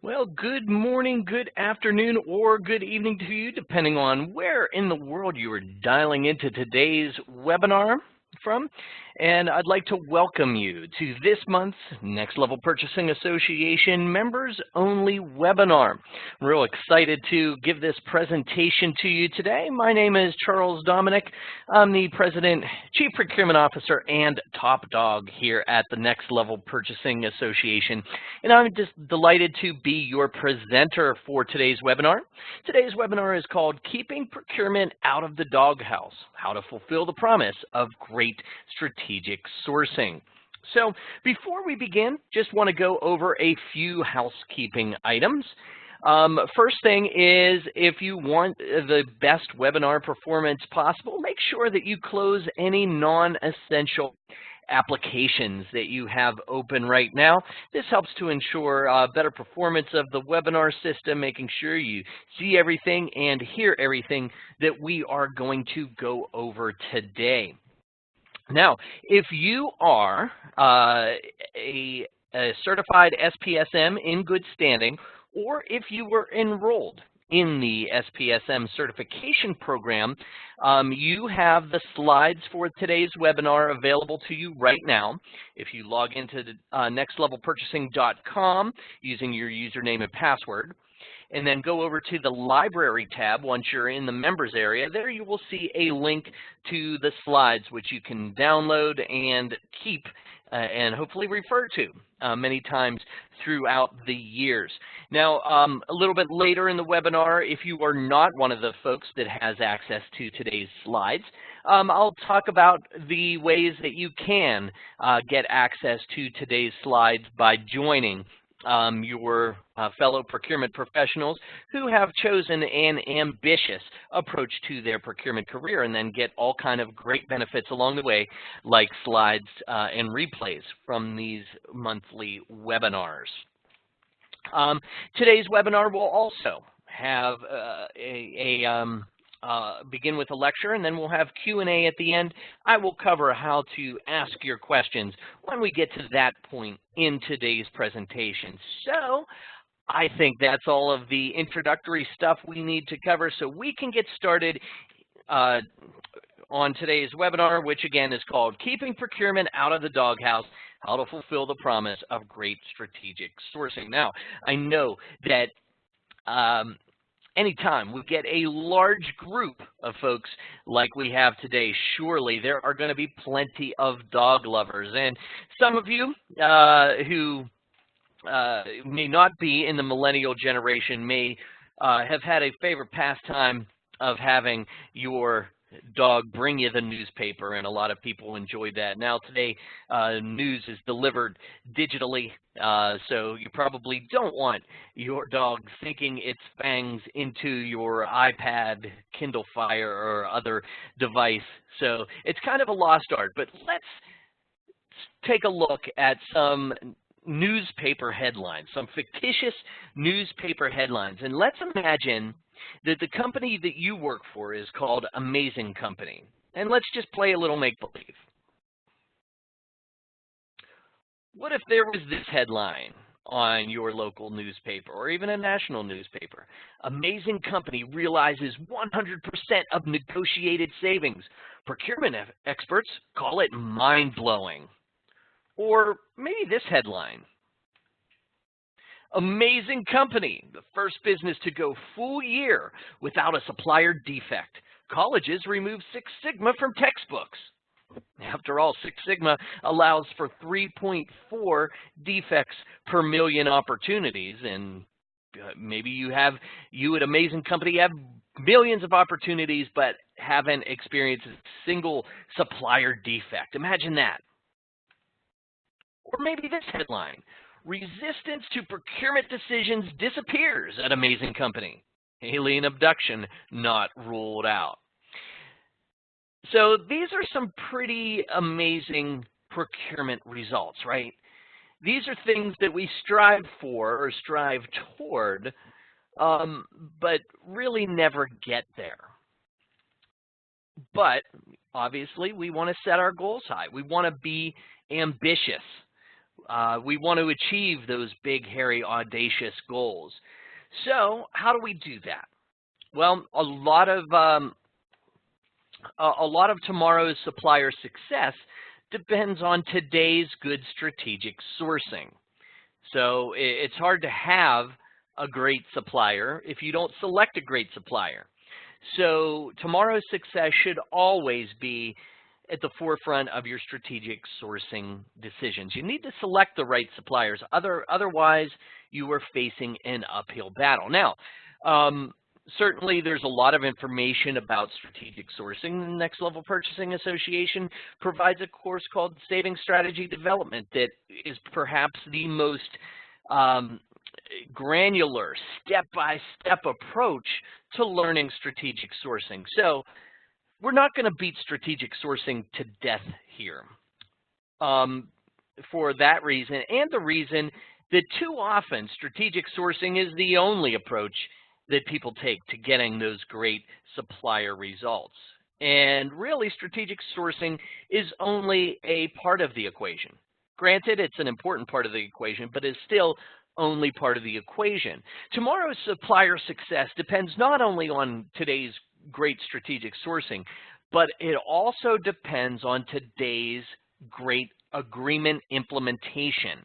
Well, good morning, good afternoon, or good evening to you, depending on where in the world you are dialing into today's webinar from. And I'd like to welcome you to this month's Next Level Purchasing Association Members Only webinar. I'm real excited to give this presentation to you today. My name is Charles Dominic. I'm the President, Chief Procurement Officer, and Top Dog here at the Next Level Purchasing Association. And I'm just delighted to be your presenter for today's webinar. Today's webinar is called Keeping Procurement Out of the Doghouse: How to Fulfill the Promise of Great Strategic Sourcing. So before we begin, just want to go over a few housekeeping items. First thing is, if you want the best webinar performance possible, make sure that you close any non-essential applications that you have open right now. This helps to ensure better performance of the webinar system, making sure you see everything and hear everything that we are going to go over today. Now, if you are a certified SPSM in good standing, or if you were enrolled in the SPSM certification program, you have the slides for today's webinar available to you right now. If you log into nextlevelpurchasing.com using your username and password, and then go over to the library tab once you're in the members area, there you will see a link to the slides, which you can download and keep and hopefully refer to many times throughout the years. Now, a little bit later in the webinar, if you are not one of the folks that has access to today's slides, I'll talk about the ways that you can get access to today's slides by joining your fellow procurement professionals who have chosen an ambitious approach to their procurement career, and then get all kind of great benefits along the way, like slides and replays from these monthly webinars. Today's webinar will also have begin with a lecture, and then we'll have Q&A at the end. I will cover how to ask your questions when we get to that point in today's presentation. So I think that's all of the introductory stuff we need to cover, so we can get started on today's webinar, which again is called Keeping Procurement Out of the Doghouse: How to Fulfill the Promise of Great Strategic Sourcing. Now, I know that anytime we get a large group of folks like we have today, surely there are going to be plenty of dog lovers. And some of you who may not be in the millennial generation may have had a favorite pastime of having your dog bring you the newspaper, and a lot of people enjoyed that. Now today, news is delivered digitally, so you probably don't want your dog sinking its fangs into your iPad, Kindle Fire, or other device. So it's kind of a lost art, but let's take a look at some newspaper headlines, some fictitious newspaper headlines, and let's imagine that the company that you work for is called Amazing Company. And let's just play a little make-believe. What if there was this headline on your local newspaper, or even a national newspaper? Amazing Company realizes 100% of negotiated savings. Procurement experts call it mind-blowing. Or maybe this headline: Amazing Company, the first business to go full year without a supplier defect. Colleges remove Six Sigma from textbooks. After all, Six Sigma allows for 3.4 defects per million opportunities, and maybe you at Amazing Company have millions of opportunities but haven't experienced a single supplier defect. Imagine that. Or maybe this headline: Resistance to procurement decisions disappears at Amazing Company. Alien abduction not ruled out. So these are some pretty amazing procurement results, right? These are things that we strive for or strive toward, but really never get there. But obviously, we want to set our goals high. We want to be ambitious. We want to achieve those big, hairy, audacious goals. So how do we do that? Well, a lot of tomorrow's supplier success depends on today's good strategic sourcing. So it's hard to have a great supplier if you don't select a great supplier. So tomorrow's success should always be at the forefront of your strategic sourcing decisions. You need to select the right suppliers. Otherwise, you are facing an uphill battle. Now, certainly there's a lot of information about strategic sourcing. The Next Level Purchasing Association provides a course called Saving Strategy Development that is perhaps the most granular, step-by-step approach to learning strategic sourcing. So we're not going to beat strategic sourcing to death here for that reason, and the reason that too often strategic sourcing is the only approach that people take to getting those great supplier results. And really, strategic sourcing is only a part of the equation. Granted, it's an important part of the equation, but it's still only part of the equation. Tomorrow's supplier success depends not only on today's great strategic sourcing, but it also depends on today's great agreement implementation.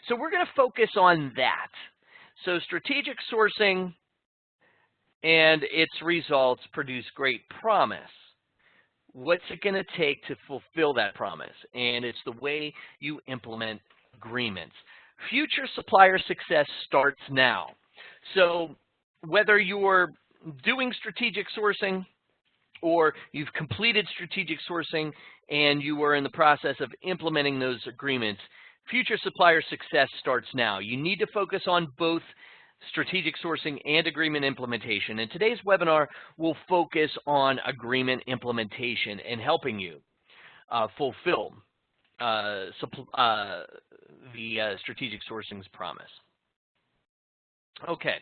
So we're going to focus on that. So strategic sourcing and its results produce great promise. What's it going to take to fulfill that promise? And it's the way you implement agreements. Future supplier success starts now. So whether you're doing strategic sourcing or you've completed strategic sourcing and you are in the process of implementing those agreements, future supplier success starts now. You need to focus on both strategic sourcing and agreement implementation. And today's webinar will focus on agreement implementation and helping you fulfill the strategic sourcing's promise. Okay.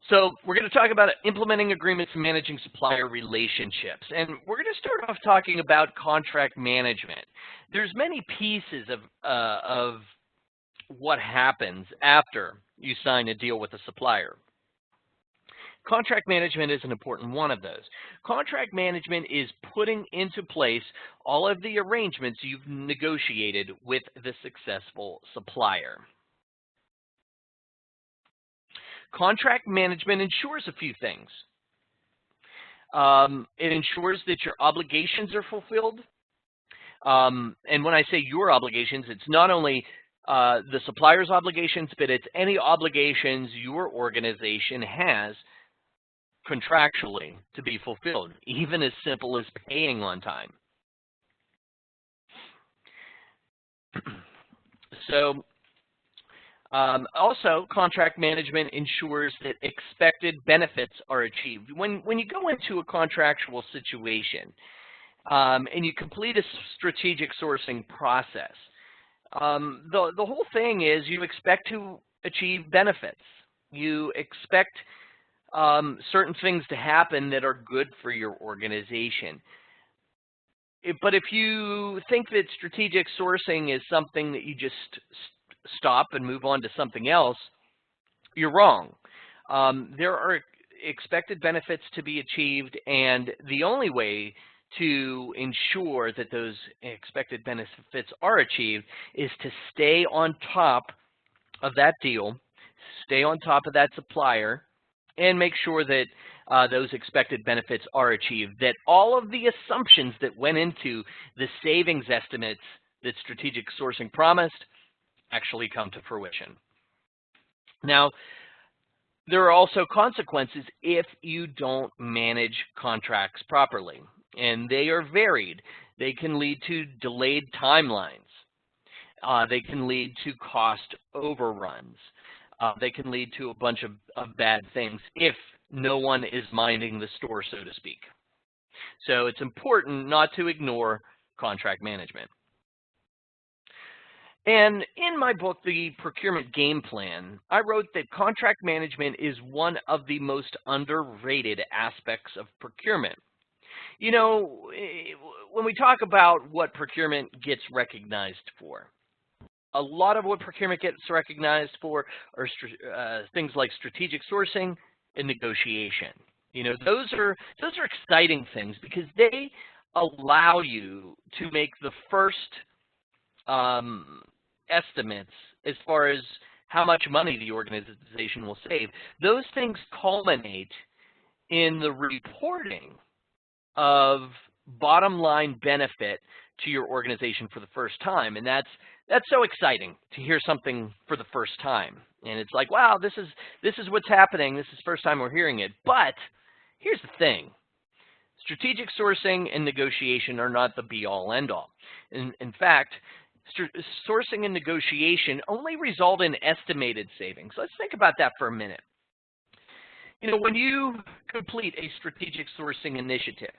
So we're going to talk about implementing agreements and managing supplier relationships. And we're going to start off talking about contract management. There's many pieces of what happens after you sign a deal with a supplier. Contract management is an important one of those. Contract management is putting into place all of the arrangements you've negotiated with the successful supplier. Contract management ensures a few things. It ensures that your obligations are fulfilled. And when I say your obligations, it's not only the supplier's obligations, but it's any obligations your organization has contractually to be fulfilled, even as simple as paying on time. So also, contract management ensures that expected benefits are achieved. When you go into a contractual situation and you complete a strategic sourcing process, the whole thing is you expect to achieve benefits. You expect certain things to happen that are good for your organization. But if you think that strategic sourcing is something that you just stop and move on to something else, you're wrong. There are expected benefits to be achieved, and the only way to ensure that those expected benefits are achieved is to stay on top of that deal, stay on top of that supplier, and make sure that those expected benefits are achieved, that all of the assumptions that went into the savings estimates that strategic sourcing promised actually come to fruition. Now, there are also consequences if you don't manage contracts properly, and they are varied. They can lead to delayed timelines. They can lead to cost overruns. They can lead to a bunch of bad things if no one is minding the store, so to speak. So it's important not to ignore contract management. And in my book, The Procurement Game Plan, I wrote that contract management is one of the most underrated aspects of procurement. You know, when we talk about what procurement gets recognized for, a lot of what procurement gets recognized for are things like strategic sourcing and negotiation. You know, those are exciting things because they allow you to make the first estimates as far as how much money the organization will save. Those things culminate in the reporting of bottom line benefit to your organization for the first time, and that's so exciting to hear something for the first time. And it's like, wow, this is what's happening. This is the first time we're hearing it. But here's the thing. Strategic sourcing and negotiation are not the be-all, end-all. In fact, sourcing and negotiation only result in estimated savings. Let's think about that for a minute. You know, when you complete a strategic sourcing initiative,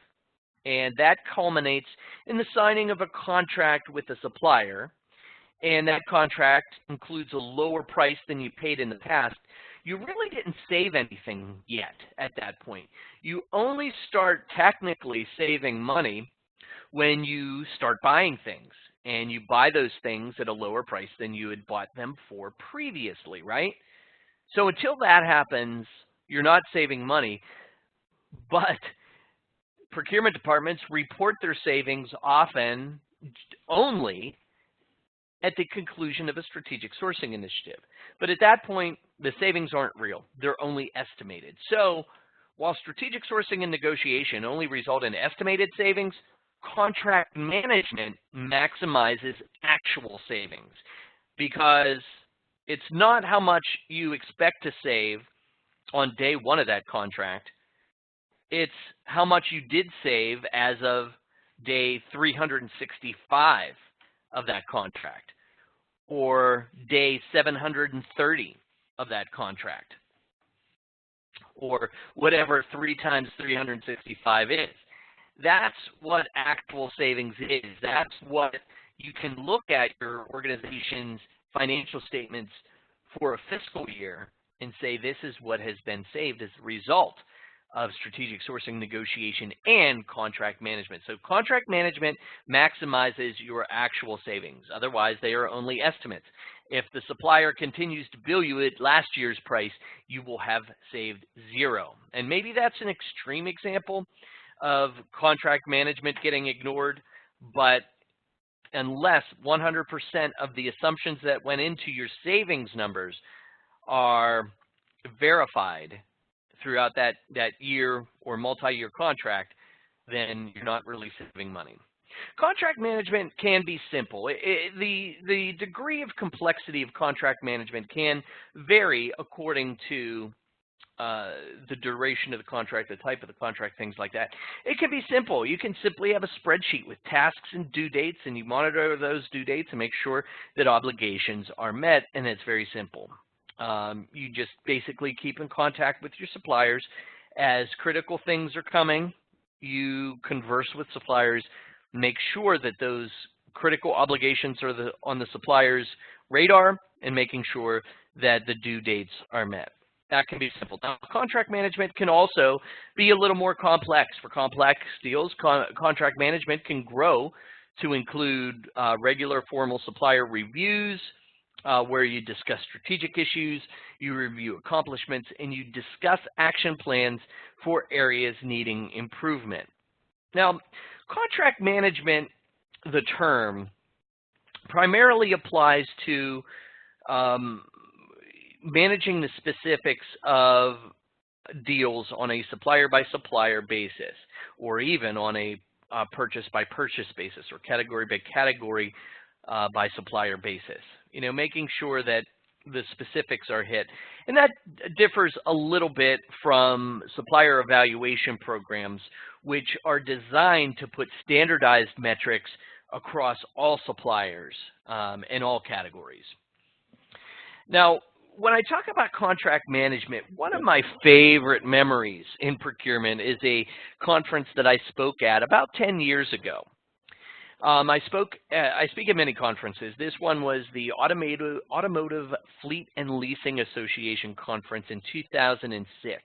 and that culminates in the signing of a contract with a supplier, and that contract includes a lower price than you paid in the past, you really didn't save anything yet at that point. You only start technically saving money when you start buying things, and you buy those things at a lower price than you had bought them for previously, right? So until that happens, you're not saving money, but procurement departments report their savings often only at the conclusion of a strategic sourcing initiative. But at that point, the savings aren't real. They're only estimated. So while strategic sourcing and negotiation only result in estimated savings, contract management maximizes actual savings because it's not how much you expect to save on day one of that contract. It's how much you did save as of day 365 of that contract, or day 730 of that contract, or whatever 3 times 365 is. That's what actual savings is. That's what you can look at your organization's financial statements for a fiscal year and say this is what has been saved as a result of strategic sourcing, negotiation, and contract management. So contract management maximizes your actual savings. Otherwise, they are only estimates. If the supplier continues to bill you at last year's price, you will have saved zero. And maybe that's an extreme example of contract management getting ignored, but unless 100% of the assumptions that went into your savings numbers are verified throughout that year or multi-year contract, then you're not really saving money. Contract management can be simple. The degree of complexity of contract management can vary according to the duration of the contract, the type of the contract, things like that. It can be simple. You can simply have a spreadsheet with tasks and due dates, and you monitor those due dates and make sure that obligations are met, and it's very simple. You just basically keep in contact with your suppliers. As critical things are coming, you converse with suppliers, make sure that those critical obligations are on the supplier's radar, and making sure that the due dates are met. That can be simple. Now, contract management can also be a little more complex. For complex deals, contract management can grow to include regular formal supplier reviews, where you discuss strategic issues, you review accomplishments, and you discuss action plans for areas needing improvement. Now, contract management, the term, primarily applies to managing the specifics of deals on a supplier-by-supplier basis, or even on a purchase-by-purchase basis, or category-by-category by supplier basis. You know, making sure that the specifics are hit. And that differs a little bit from supplier evaluation programs, which are designed to put standardized metrics across all suppliers in all categories. Now, when I talk about contract management, one of my favorite memories in procurement is a conference that I spoke at about 10 years ago. I speak at many conferences. This one was the Automotive Fleet and Leasing Association conference in 2006.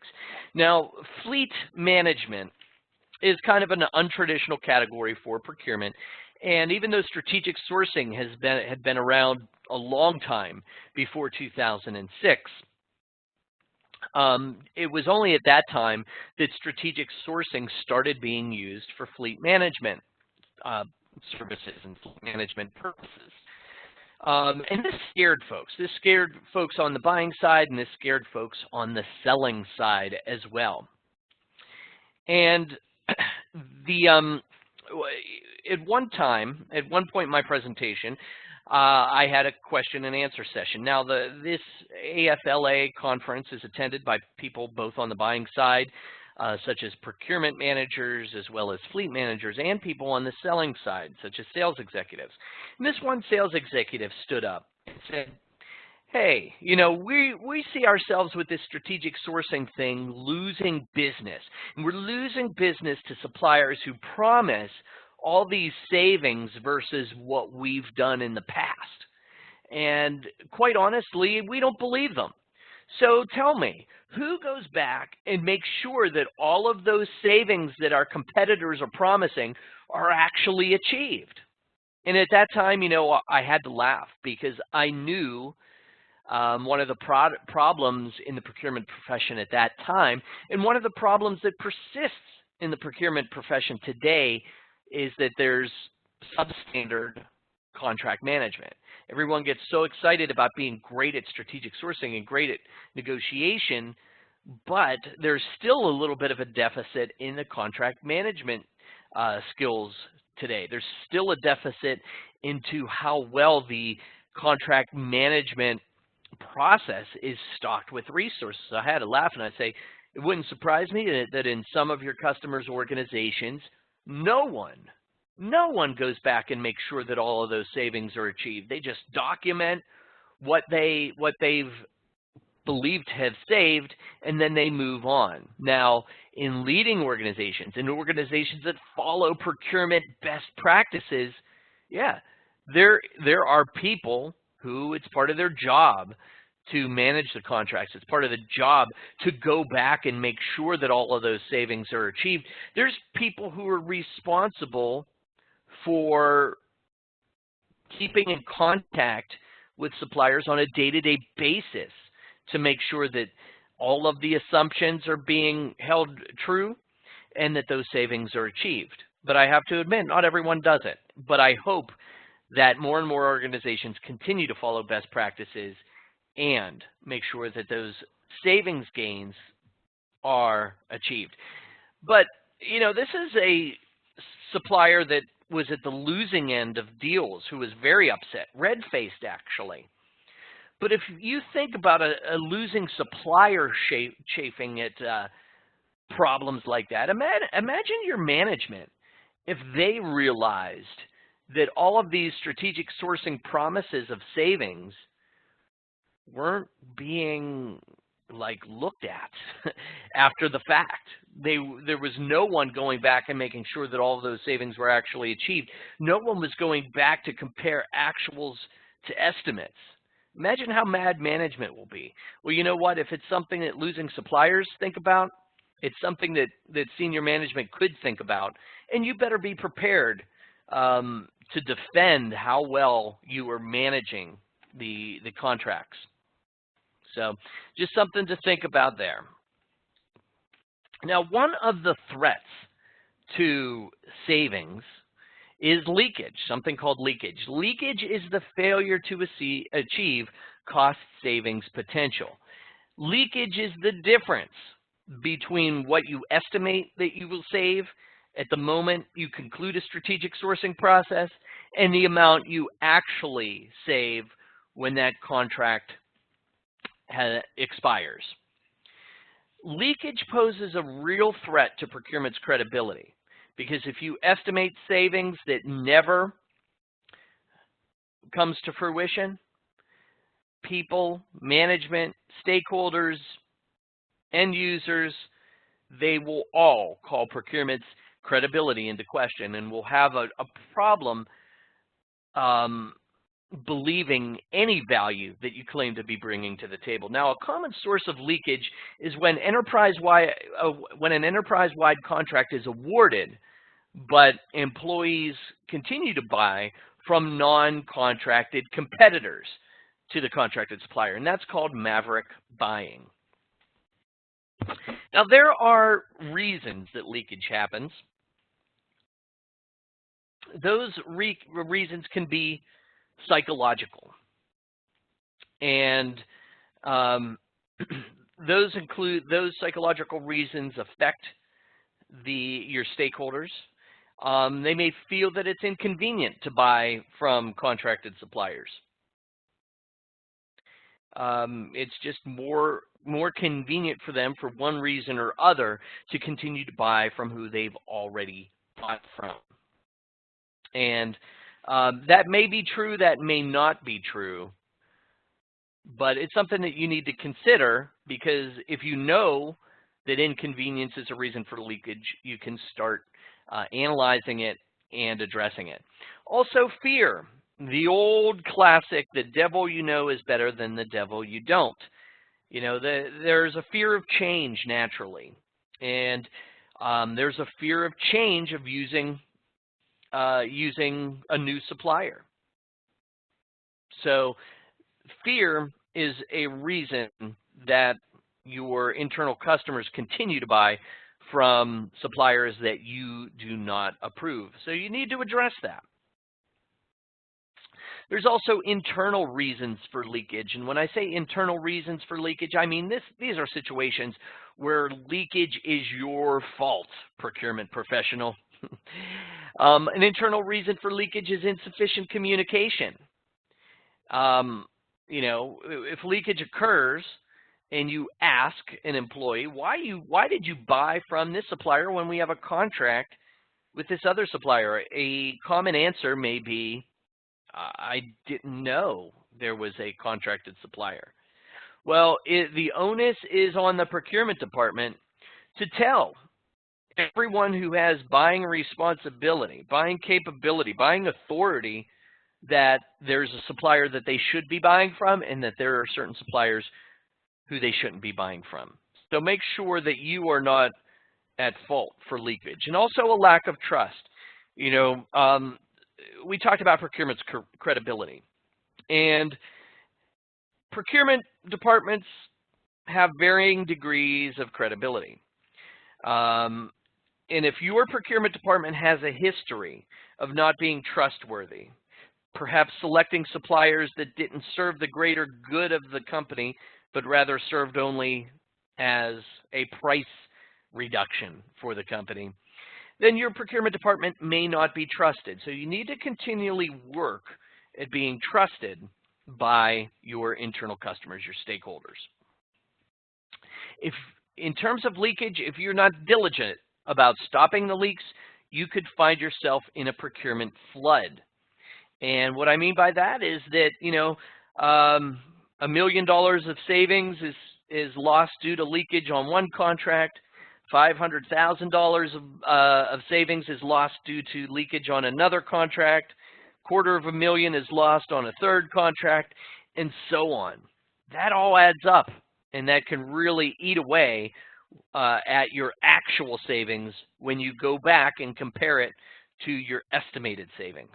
Now, fleet management is kind of an untraditional category for procurement, And even though strategic sourcing had been around a long time before 2006, it was only at that time that strategic sourcing started being used for fleet management services and fleet management purposes. And this scared folks. This scared folks on the buying side, and this scared folks on the selling side as well. And at one point in my presentation, I had a question and answer session. Now, this AFLA conference is attended by people both on the buying side, such as procurement managers, as well as fleet managers, and people on the selling side, such as sales executives. And this one sales executive stood up and said, hey, you know, we see ourselves with this strategic sourcing thing losing business. And we're losing business to suppliers who promise all these savings versus what we've done in the past. And quite honestly, we don't believe them. So tell me, who goes back and makes sure that all of those savings that our competitors are promising are actually achieved? And at that time, you know, I had to laugh because I knew one of the problems in the procurement profession at that time, and one of the problems that persists in the procurement profession today, is that there's substandard contract management. Everyone gets so excited about being great at strategic sourcing and great at negotiation, but there's still a little bit of a deficit in the contract management skills today. There's still a deficit into how well the contract management process is stocked with resources. I had to laugh and I say, it wouldn't surprise me that in some of your customers' organizations, no one goes back and makes sure that all of those savings are achieved. They just document what they've believed to have saved, and then they move on. Now, in leading organizations, in organizations that follow procurement best practices, yeah, there are people who it's part of their job to manage the contracts. It's part of the job to go back and make sure that all of those savings are achieved. There's people who are responsible for keeping in contact with suppliers on a day-to-day basis to make sure that all of the assumptions are being held true and that those savings are achieved. But I have to admit, not everyone does it. But I hope that more and more organizations continue to follow best practices and make sure that those savings gains are achieved. But, you know, this is a supplier that was at the losing end of deals who was very upset, red-faced actually. But if you think about a losing supplier chafing at problems like that, imagine your management if they realized that all of these strategic sourcing promises of savings weren't being looked at after the fact. There was no one going back and making sure that all of those savings were actually achieved. No one was going back to compare actuals to estimates. Imagine how mad management will be. Well, you know what? If it's something that losing suppliers think about, it's something that senior management could think about, and you better be prepared to defend how well you are managing the contracts. So just something to think about there. Now, one of the threats to savings is leakage, something called leakage. Leakage is the failure to achieve cost savings potential. Leakage is the difference between what you estimate that you will save at the moment you conclude a strategic sourcing process and the amount you actually save when that contract expires. Leakage poses a real threat to procurement's credibility because if you estimate savings that never comes to fruition, people, management, stakeholders, end users, they will all call procurement's credibility into question and will have a problem believing any value that you claim to be bringing to the table. Now, a common source of leakage is when an enterprise-wide contract is awarded, but employees continue to buy from non-contracted competitors to the contracted supplier, and that's called maverick buying. Now, there are reasons that leakage happens. Those reasons can be psychological, and those psychological reasons affect your stakeholders. They may feel that it's inconvenient to buy from contracted suppliers. It's just more convenient for them for one reason or other to continue to buy from who they've already bought from. And that may be true, that may not be true, but it's something that you need to consider, because if you know that inconvenience is a reason for leakage, you can start analyzing it and addressing it. Also, fear. The old classic, the devil you know is better than the devil you don't. You know, there's a fear of change naturally, and there's a fear of change of using a new supplier. So fear is a reason that your internal customers continue to buy from suppliers that you do not approve. So you need to address that. There's also internal reasons for leakage. And when I say internal reasons for leakage, I mean these are situations where leakage is your fault, procurement professional. An internal reason for leakage is insufficient communication. You know, if leakage occurs and you ask an employee, why did you buy from this supplier when we have a contract with this other supplier? A common answer may be, I didn't know there was a contracted supplier. Well, the onus is on the procurement department to tell everyone who has buying responsibility, buying capability, buying authority, that there's a supplier that they should be buying from and that there are certain suppliers who they shouldn't be buying from. So make sure that you are not at fault for leakage. And also a lack of trust. You know, we talked about procurement's credibility. And procurement departments have varying degrees of credibility. And if your procurement department has a history of not being trustworthy, perhaps selecting suppliers that didn't serve the greater good of the company, but rather served only as a price reduction for the company, then your procurement department may not be trusted. So you need to continually work at being trusted by your internal customers, your stakeholders. If, in terms of leakage, if you're not diligent about stopping the leaks, you could find yourself in a procurement flood. And what I mean by that is that, you know, $1 million of savings is lost due to leakage on one contract. $500,000 of savings is lost due to leakage on another contract. $250,000 is lost on a third contract, and so on. That all adds up, and that can really eat away at your actual savings when you go back and compare it to your estimated savings.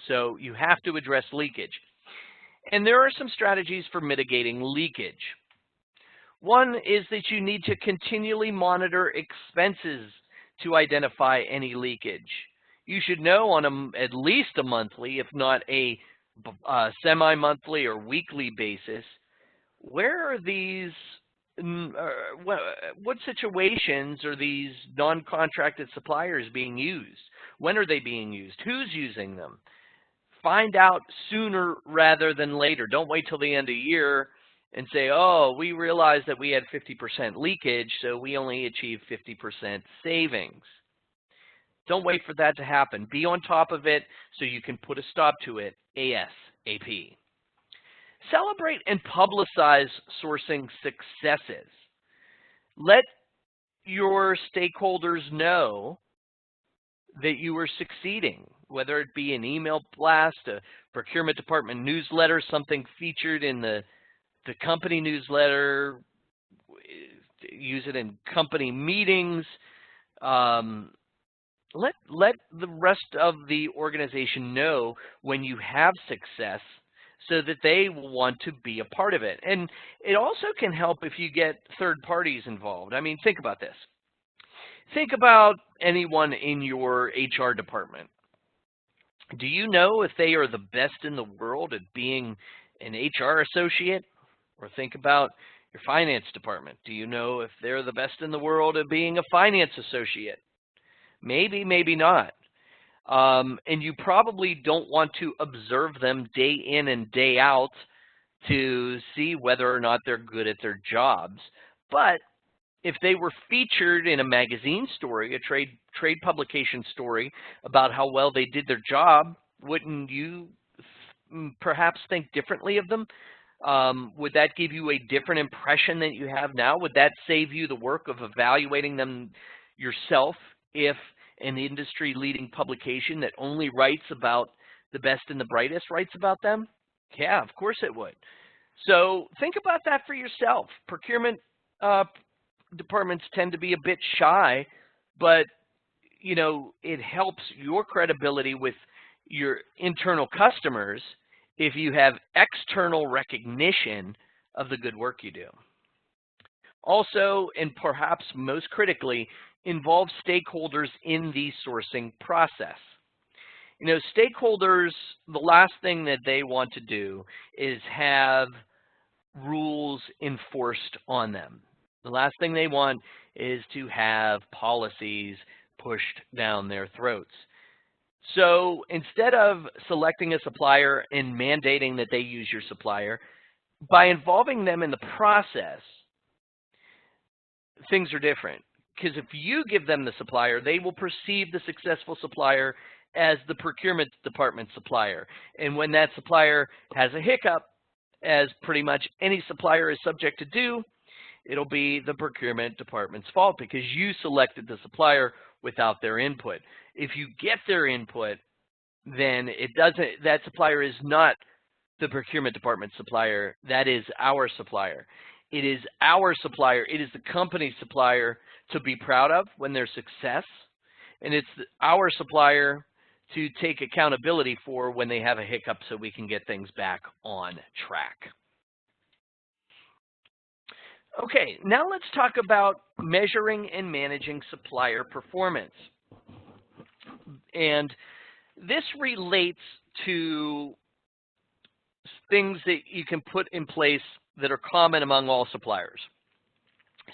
So you have to address leakage. And there are some strategies for mitigating leakage. One is that you need to continually monitor expenses to identify any leakage. You should know on at least a monthly, if not a semi-monthly or weekly basis, where are these, what situations are these non-contracted suppliers being used? When are they being used? Who's using them? Find out sooner rather than later. Don't wait till the end of the year and say, oh, we realized that we had 50% leakage, so we only achieved 50% savings. Don't wait for that to happen. Be on top of it so you can put a stop to it ASAP. Celebrate and publicize sourcing successes. Let your stakeholders know that you are succeeding, whether it be an email blast, a procurement department newsletter, something featured in the company newsletter, use it in company meetings, Let the rest of the organization know when you have success so that they will want to be a part of it. And it also can help if you get third parties involved. I mean, think about this. Think about anyone in your HR department. Do you know if they are the best in the world at being an HR associate? Or think about your finance department. Do you know if they're the best in the world at being a finance associate? Maybe, maybe not. And you probably don't want to observe them day in and day out to see whether or not they're good at their jobs. But if they were featured in a magazine story, a trade publication story about how well they did their job, wouldn't you perhaps think differently of them? Would that give you a different impression than you have now? Would that save you the work of evaluating them yourself if an industry-leading publication that only writes about the best and the brightest writes about them? Yeah, of course it would. So think about that for yourself. Procurement departments tend to be a bit shy, but it helps your credibility with your internal customers if you have external recognition of the good work you do. Also, and perhaps most critically, involve stakeholders in the sourcing process. Stakeholders, the last thing that they want to do is have rules enforced on them. The last thing they want is to have policies pushed down their throats. So instead of selecting a supplier and mandating that they use your supplier, by involving them in the process, things are different. Because if you give them the supplier, they will perceive the successful supplier as the procurement department supplier. And when that supplier has a hiccup, as pretty much any supplier is subject to do, it'll be the procurement department's fault because you selected the supplier without their input. If you get their input, then that supplier is not the procurement department supplier. That is our supplier. It is our supplier. It is the company's supplier to be proud of when there's success, and it's our supplier to take accountability for when they have a hiccup so we can get things back on track. Okay, now let's talk about measuring and managing supplier performance. And this relates to things that you can put in place that are common among all suppliers.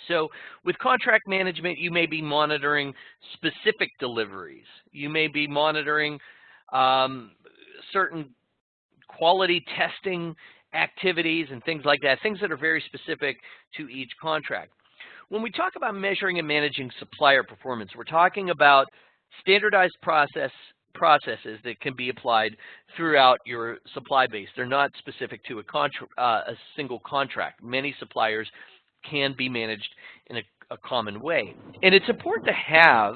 So with contract management, you may be monitoring specific deliveries. You may be monitoring certain quality testing activities and things like that, things that are very specific to each contract. When we talk about measuring and managing supplier performance, we're talking about standardized processes that can be applied throughout your supply base. They're not specific to a single contract. Many suppliers can be managed in a common way. And it's important to have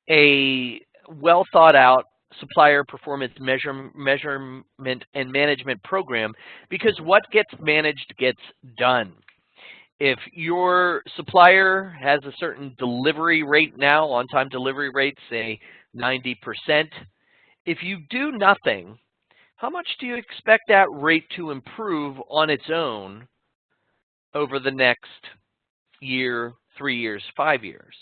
a well thought out supplier performance measurement and management program, because what gets managed gets done. If your supplier has a certain delivery rate now, on-time delivery rate, say 90%, if you do nothing, how much do you expect that rate to improve on its own over the next year, 3 years, 5 years?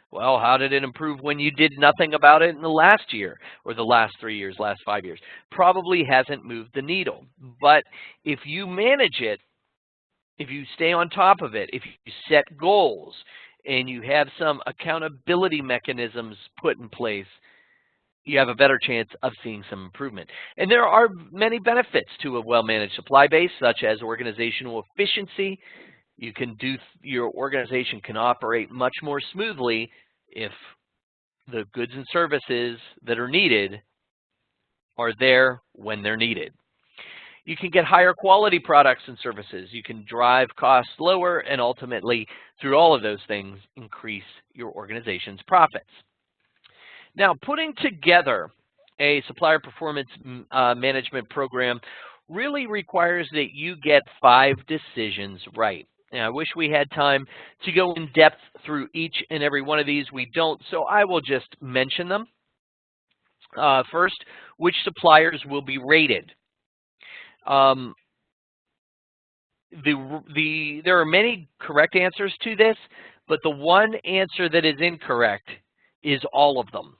Well, how did it improve when you did nothing about it in the last year or the last 3 years, last 5 years? Probably hasn't moved the needle. But if you manage it, if you stay on top of it, if you set goals and you have some accountability mechanisms put in place, you have a better chance of seeing some improvement. And there are many benefits to a well-managed supply base, such as organizational efficiency. Your organization can operate much more smoothly if the goods and services that are needed are there when they're needed. You can get higher quality products and services. You can drive costs lower and ultimately, through all of those things, increase your organization's profits. Now, putting together a supplier performance management program really requires that you get 5 decisions right. And I wish we had time to go in depth through each and every one of these. We don't, so I will just mention them. First, which suppliers will be rated? There are many correct answers to this, but the one answer that is incorrect is all of them.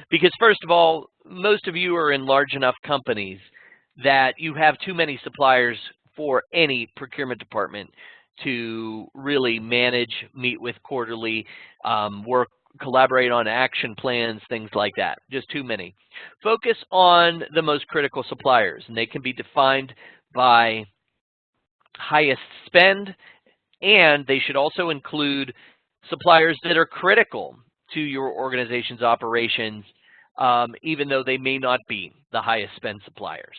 Because first of all, most of you are in large enough companies that you have too many suppliers for any procurement department to really manage, meet with quarterly, work, collaborate on action plans, things like that. Just too many. Focus on the most critical suppliers, and they can be defined by highest spend, and they should also include suppliers that are critical to your organization's operations, even though they may not be the highest spend suppliers.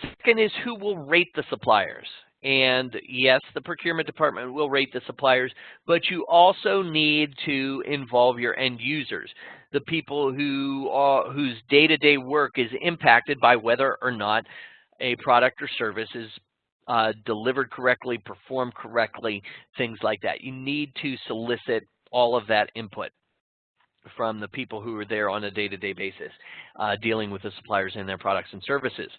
Second is who will rate the suppliers. And yes, the procurement department will rate the suppliers, but you also need to involve your end users, the people whose day-to-day work is impacted by whether or not a product or service is delivered correctly, performed correctly, things like that. You need to solicit all of that input from the people who are there on a day-to-day basis, dealing with the suppliers and their products and services.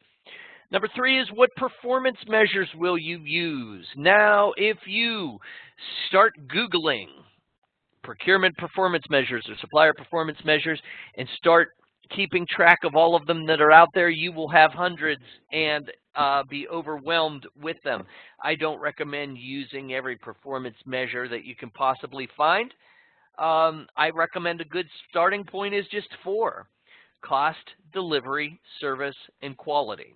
Number 3 is what performance measures will you use? Now, if you start Googling procurement performance measures or supplier performance measures and start keeping track of all of them that are out there, you will have hundreds and be overwhelmed with them. I don't recommend using every performance measure that you can possibly find. I recommend a good starting point is just 4: cost, delivery, service, and quality.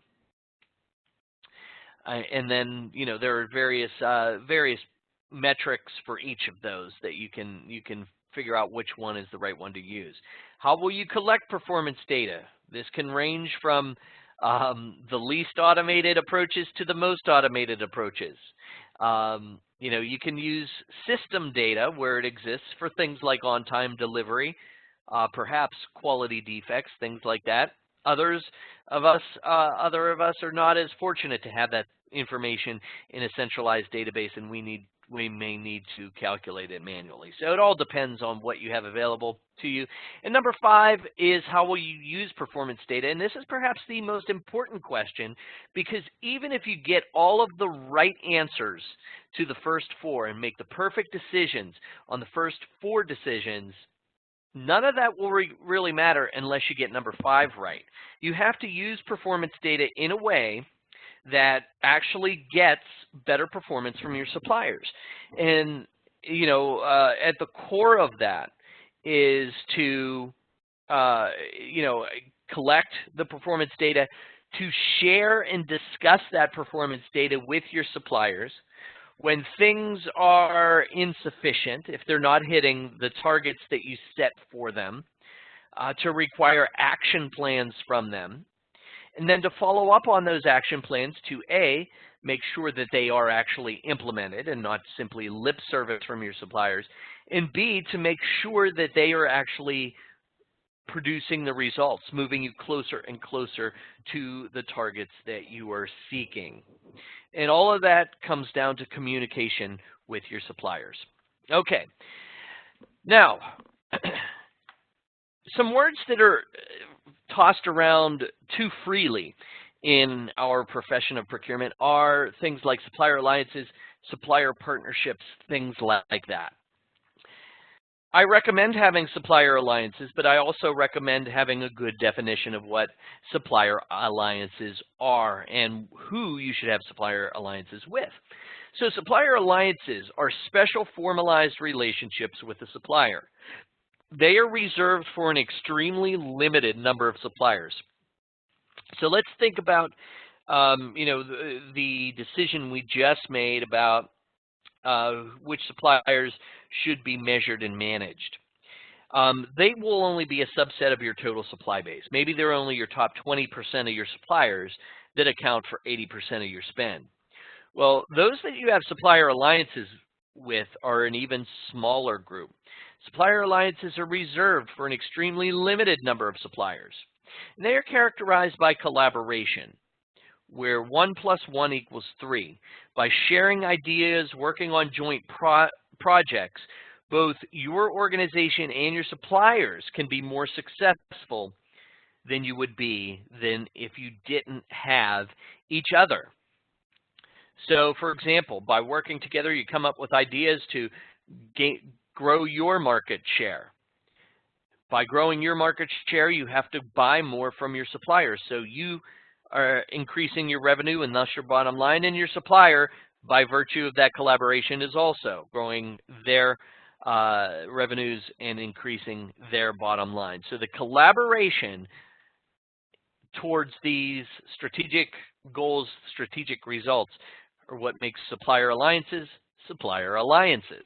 And then, you know, there are various metrics for each of those that you can figure out which one is the right one to use. How will you collect performance data? This can range from the least automated approaches to the most automated approaches. You know, you can use system data where it exists for things like on-time delivery, perhaps quality defects, things like that. Other of us are not as fortunate to have that information in a centralized database, and we may need to calculate it manually. So it all depends on what you have available to you. And number 5 is how will you use performance data? And this is perhaps the most important question, because even if you get all of the right answers to the first 4 and make the perfect decisions on the first 4 decisions, none of that will really matter unless you get number 5 right. You have to use performance data in a way that actually gets better performance from your suppliers. And, you know, at the core of that is to, you know, collect the performance data, to share and discuss that performance data with your suppliers. When things are insufficient, if they're not hitting the targets that you set for them, to require action plans from them, and then to follow up on those action plans to A, make sure that they are actually implemented and not simply lip service from your suppliers, and B, to make sure that they are actually producing the results, moving you closer and closer to the targets that you are seeking. And all of that comes down to communication with your suppliers. Okay, now, some words that are tossed around too freely in our profession of procurement are things like supplier alliances, supplier partnerships, things like that. I recommend having supplier alliances, but I also recommend having a good definition of what supplier alliances are and who you should have supplier alliances with. So supplier alliances are special formalized relationships with the supplier. They are reserved for an extremely limited number of suppliers. So let's think about, you know, the decision we just made about which suppliers should be measured and managed. They will only be a subset of your total supply base. Maybe they're only your top 20% of your suppliers that account for 80% of your spend. Well, those that you have supplier alliances with are an even smaller group. Supplier alliances are reserved for an extremely limited number of suppliers. And they are characterized by collaboration. where 1 plus 1 equals 3. By sharing ideas, working on joint projects, both your organization and your suppliers can be more successful than you would be if you didn't have each other. So, for example, by working together, you come up with ideas to grow your market share. By growing your market share, you have to buy more from your suppliers. So you are increasing your revenue and thus your bottom line, and your supplier, by virtue of that collaboration, is also growing their revenues and increasing their bottom line. So the collaboration towards these strategic goals, strategic results, are what makes supplier alliances supplier alliances.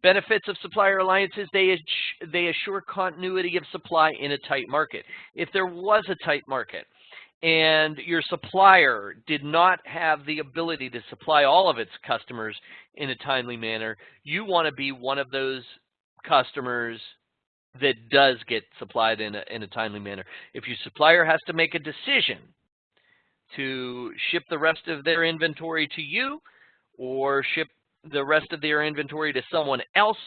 Benefits of supplier alliances: they assure continuity of supply in a tight market. If there was a tight market and your supplier did not have the ability to supply all of its customers in a timely manner, you want to be one of those customers that does get supplied in a timely manner. If your supplier has to make a decision to ship the rest of their inventory to you or ship the rest of their inventory to someone else,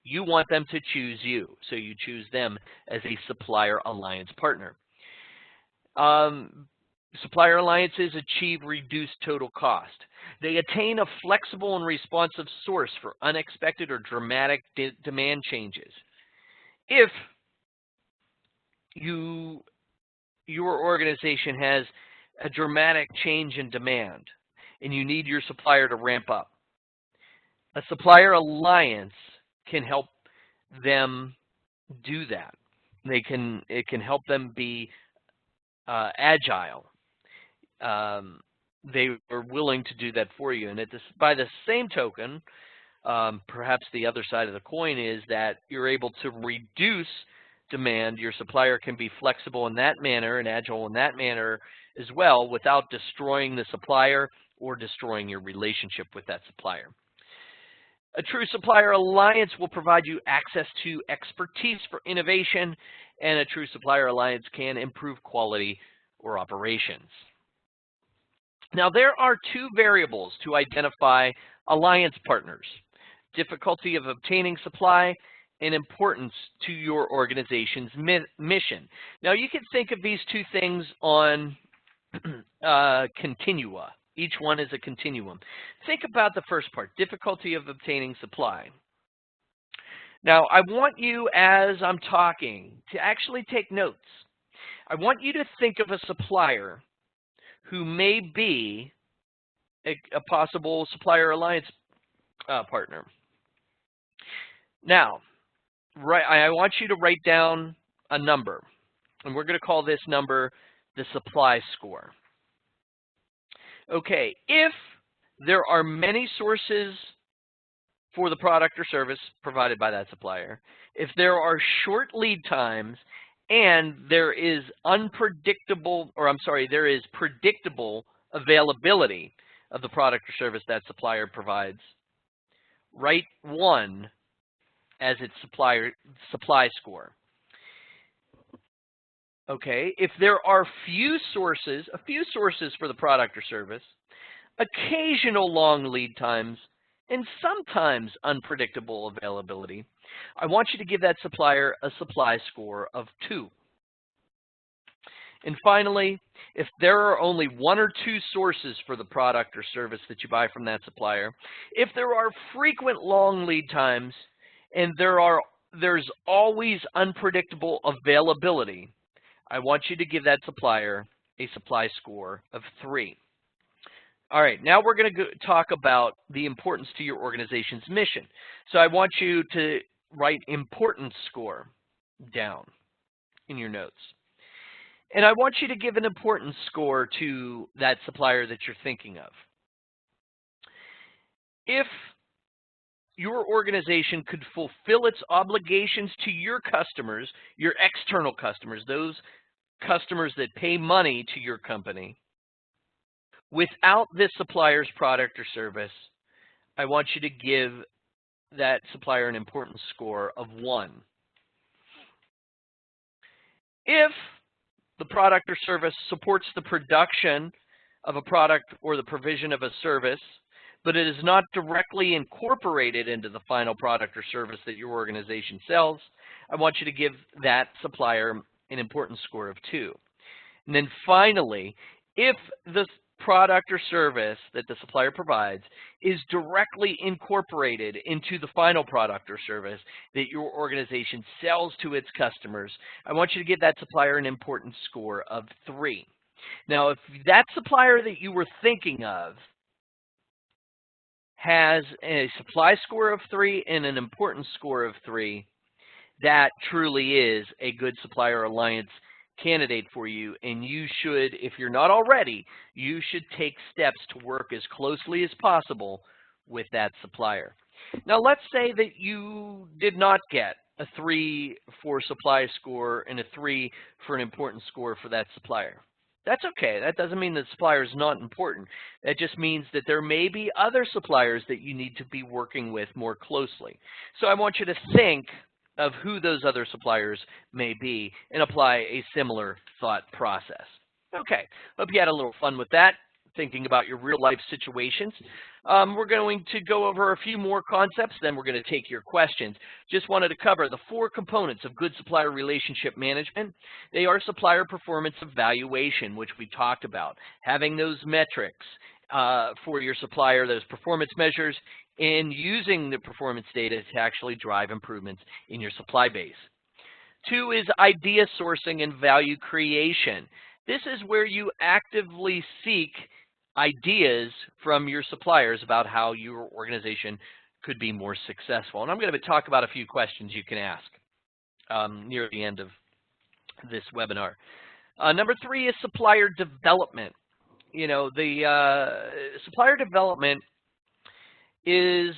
you want them to choose you. So you choose them as a supplier alliance partner. Supplier alliances achieve reduced total cost. They attain a flexible and responsive source for unexpected or dramatic demand changes. If your organization has a dramatic change in demand and you need your supplier to ramp up, a supplier alliance can help them do that. It can help them be agile. They are willing to do that for you. And by the same token, perhaps the other side of the coin is that you're able to reduce demand. Your supplier can be flexible in that manner and agile in that manner as well, without destroying the supplier or destroying your relationship with that supplier. A true supplier alliance will provide you access to expertise for innovation, and a true supplier alliance can improve quality or operations. Now, there are two variables to identify alliance partners: difficulty of obtaining supply and importance to your organization's mission. Now, you can think of these two things on continua. Each one is a continuum. Think about the first part, difficulty of obtaining supply. Now, I want you, as I'm talking, to actually take notes. I want you to think of a supplier who may be a possible supplier alliance partner. Now, I want you to write down a number, and we're going to call this number the supply score. Okay, if there are many sources for the product or service provided by that supplier, if there are short lead times, and there is predictable availability of the product or service that supplier provides, write 1 as its supply score. Okay, if there are a few sources for the product or service, occasional long lead times, and sometimes unpredictable availability, I want you to give that supplier a supply score of 2. And finally, if there are only 1 or 2 sources for the product or service that you buy from that supplier, if there are frequent long lead times, and there's always unpredictable availability, I want you to give that supplier a supply score of 3. All right, now we're going to talk about the importance to your organization's mission. So I want you to write importance score down in your notes. And I want you to give an importance score to that supplier that you're thinking of. If your organization could fulfill its obligations to your customers, your external customers, those customers that pay money to your company, without this supplier's product or service, I want you to give that supplier an importance score of 1. If the product or service supports the production of a product or the provision of a service, but it is not directly incorporated into the final product or service that your organization sells, I want you to give that supplier an importance score of 2. And then finally, if the product or service that the supplier provides is directly incorporated into the final product or service that your organization sells to its customers, I want you to give that supplier an importance score of 3. Now, if that supplier that you were thinking of has a supply score of 3 and an importance score of 3, that truly is a good supplier alliance candidate for you, and you should, if you're not already, you should take steps to work as closely as possible with that supplier. Now, let's say that you did not get a 3 for supply score and a 3 for an importance score for that supplier. That's okay. That doesn't mean the supplier is not important. That just means that there may be other suppliers that you need to be working with more closely. So I want you to think of who those other suppliers may be and apply a similar thought process. Okay, hope you had a little fun with that, thinking about your real-life situations. We're going to go over a few more concepts, then we're going to take your questions. Just wanted to cover the 4 components of good supplier relationship management. They are supplier performance evaluation, which we talked about, having those metrics for your supplier, those performance measures, and using the performance data to actually drive improvements in your supply base. 2 is idea sourcing and value creation. This is where you actively seek ideas from your suppliers about how your organization could be more successful. And I'm going to talk about a few questions you can ask near the end of this webinar. Number 3 is supplier development. You know, the supplier development is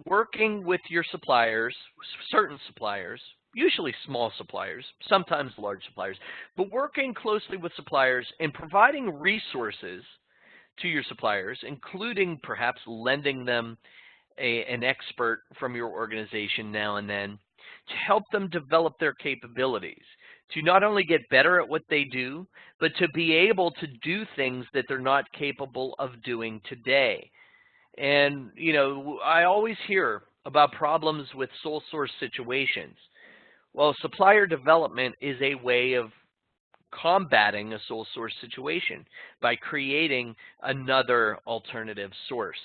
working with your suppliers, certain suppliers, usually small suppliers, sometimes large suppliers, but working closely with suppliers and providing resources to your suppliers, including perhaps lending them an expert from your organization now and then to help them develop their capabilities, to not only get better at what they do, but to be able to do things that they're not capable of doing today. And, you know, I always hear about problems with sole source situations. Well, supplier development is a way of combating a sole source situation by creating another alternative source.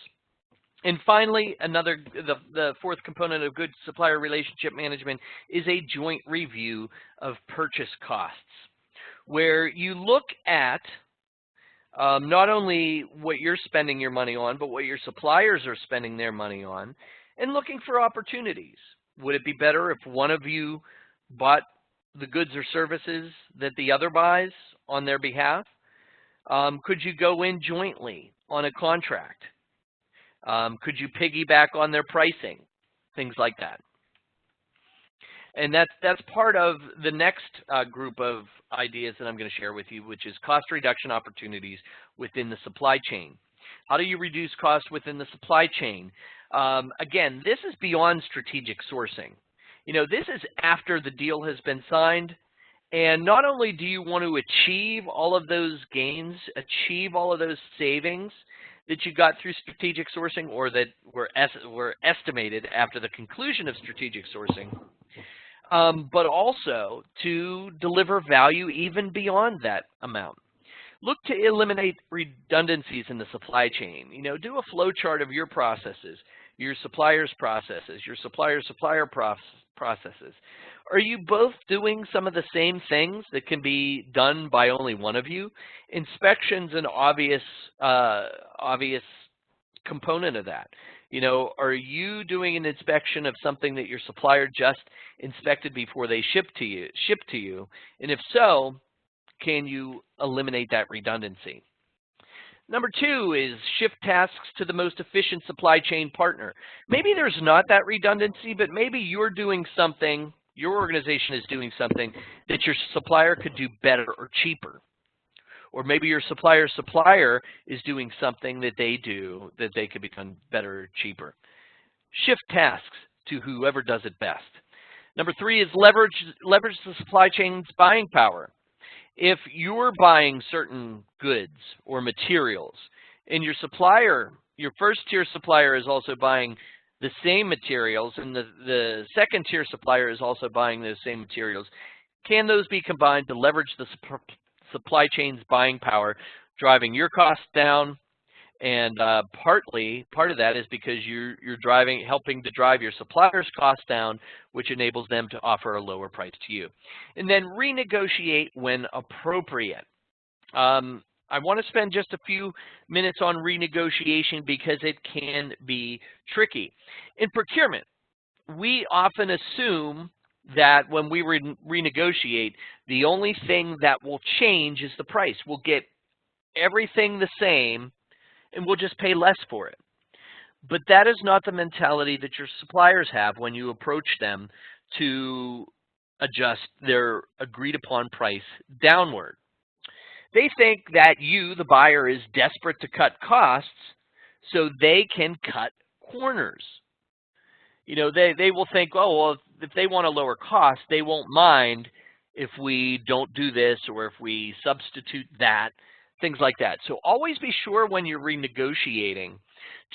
And finally, the 4th component of good supplier relationship management is a joint review of purchase costs, where you look at not only what you're spending your money on, but what your suppliers are spending their money on, and looking for opportunities. Would it be better if one of you bought the goods or services that the other buys on their behalf? Could you go in jointly on a contract? Could you piggyback on their pricing? Things like that. And that's part of the next group of ideas that I'm going to share with you, which is cost reduction opportunities within the supply chain. How do you reduce costs within the supply chain? Again, this is beyond strategic sourcing. You know, this is after the deal has been signed, and not only do you want to achieve all of those gains, achieve all of those savings that you got through strategic sourcing or that were estimated after the conclusion of strategic sourcing, but also to deliver value even beyond that amount. Look to eliminate redundancies in the supply chain. You know, do a flow chart of your processes, your supplier's processes, your supplier's supplier processes. Are you both doing some of the same things that can be done by only one of you? Inspection's an obvious component of that. You know, are you doing an inspection of something that your supplier just inspected before they ship to you? And if so, can you eliminate that redundancy? Number 2 is shift tasks to the most efficient supply chain partner. Maybe there's not that redundancy, but maybe you're doing something, your organization is doing something that your supplier could do better or cheaper. Or maybe your supplier's supplier is doing something that they do that they could become better or cheaper. Shift tasks to whoever does it best. Number 3 is leverage the supply chain's buying power. If you're buying certain goods or materials and your supplier, your first tier supplier is also buying the same materials and the second tier supplier is also buying those same materials, can those be combined to leverage the supply chain's buying power, driving your costs down? And part of that is because you're helping to drive your supplier's costs down, which enables them to offer a lower price to you. And then renegotiate when appropriate. I want to spend just a few minutes on renegotiation because it can be tricky. In procurement, we often assume that when we renegotiate, the only thing that will change is the price. We'll get everything the same, and we'll just pay less for it. But that is not the mentality that your suppliers have when you approach them to adjust their agreed upon price downward. They think that you, the buyer, is desperate to cut costs so they can cut corners. You know, they will think, oh, well, if they want a lower cost, they won't mind if we don't do this or if we substitute that, things like that. So always be sure when you're renegotiating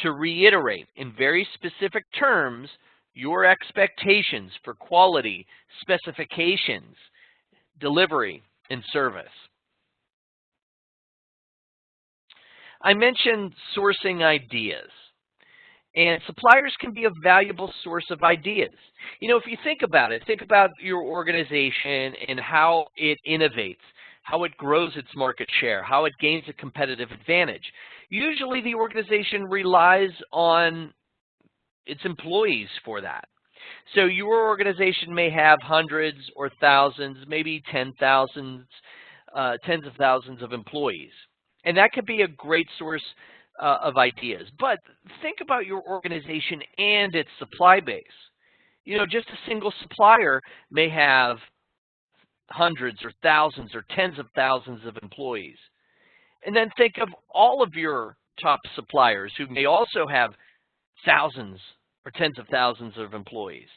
to reiterate in very specific terms your expectations for quality, specifications, delivery, and service. I mentioned sourcing ideas, and suppliers can be a valuable source of ideas. You know, if you think about it, think about your organization and how it innovates, how it grows its market share, how it gains a competitive advantage. Usually the organization relies on its employees for that. So your organization may have hundreds or thousands, maybe tens of thousands of employees. And that could be a great source of ideas. But think about your organization and its supply base. You know, just a single supplier may have hundreds or thousands or tens of thousands of employees. And then think of all of your top suppliers who may also have thousands or tens of thousands of employees.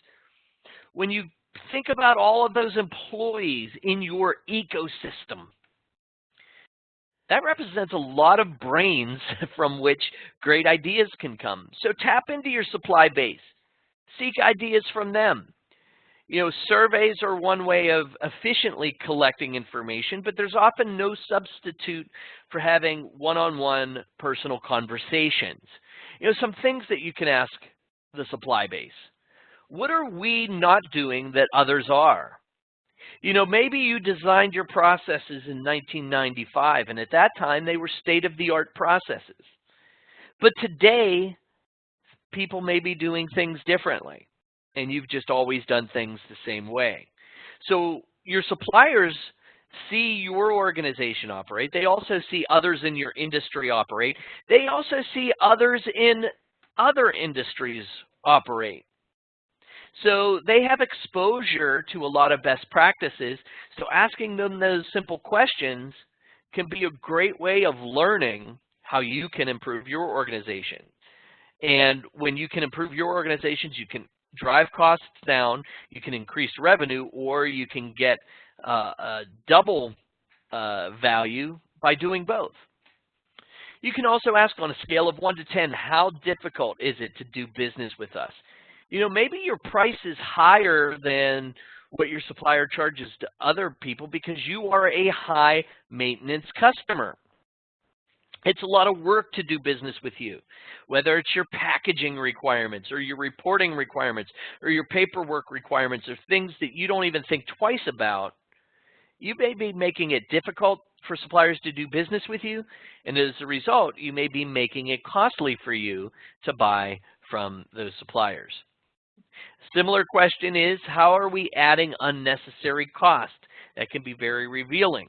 When you think about all of those employees in your ecosystem, that represents a lot of brains from which great ideas can come. So tap into your supply base. Seek ideas from them. You know, surveys are one way of efficiently collecting information, but there's often no substitute for having one-on-one personal conversations. You know, some things that you can ask the supply base. What are we not doing that others are? You know, maybe you designed your processes in 1995, and at that time they were state-of-the-art processes. But today, people may be doing things differently, and you've just always done things the same way. So your suppliers see your organization operate. They also see others in your industry operate. They also see others in other industries operate. So they have exposure to a lot of best practices. So asking them those simple questions can be a great way of learning how you can improve your organization. And when you can improve your organizations, you can drive costs down, you can increase revenue, or you can get a double value by doing both. You can also ask on a scale of 1 to 10, how difficult is it to do business with us? You know, maybe your price is higher than what your supplier charges to other people because you are a high maintenance customer. It's a lot of work to do business with you, whether it's your packaging requirements or your reporting requirements or your paperwork requirements or things that you don't even think twice about. You may be making it difficult for suppliers to do business with you, and as a result, you may be making it costly for you to buy from those suppliers. Similar question is, how are we adding unnecessary cost? That can be very revealing.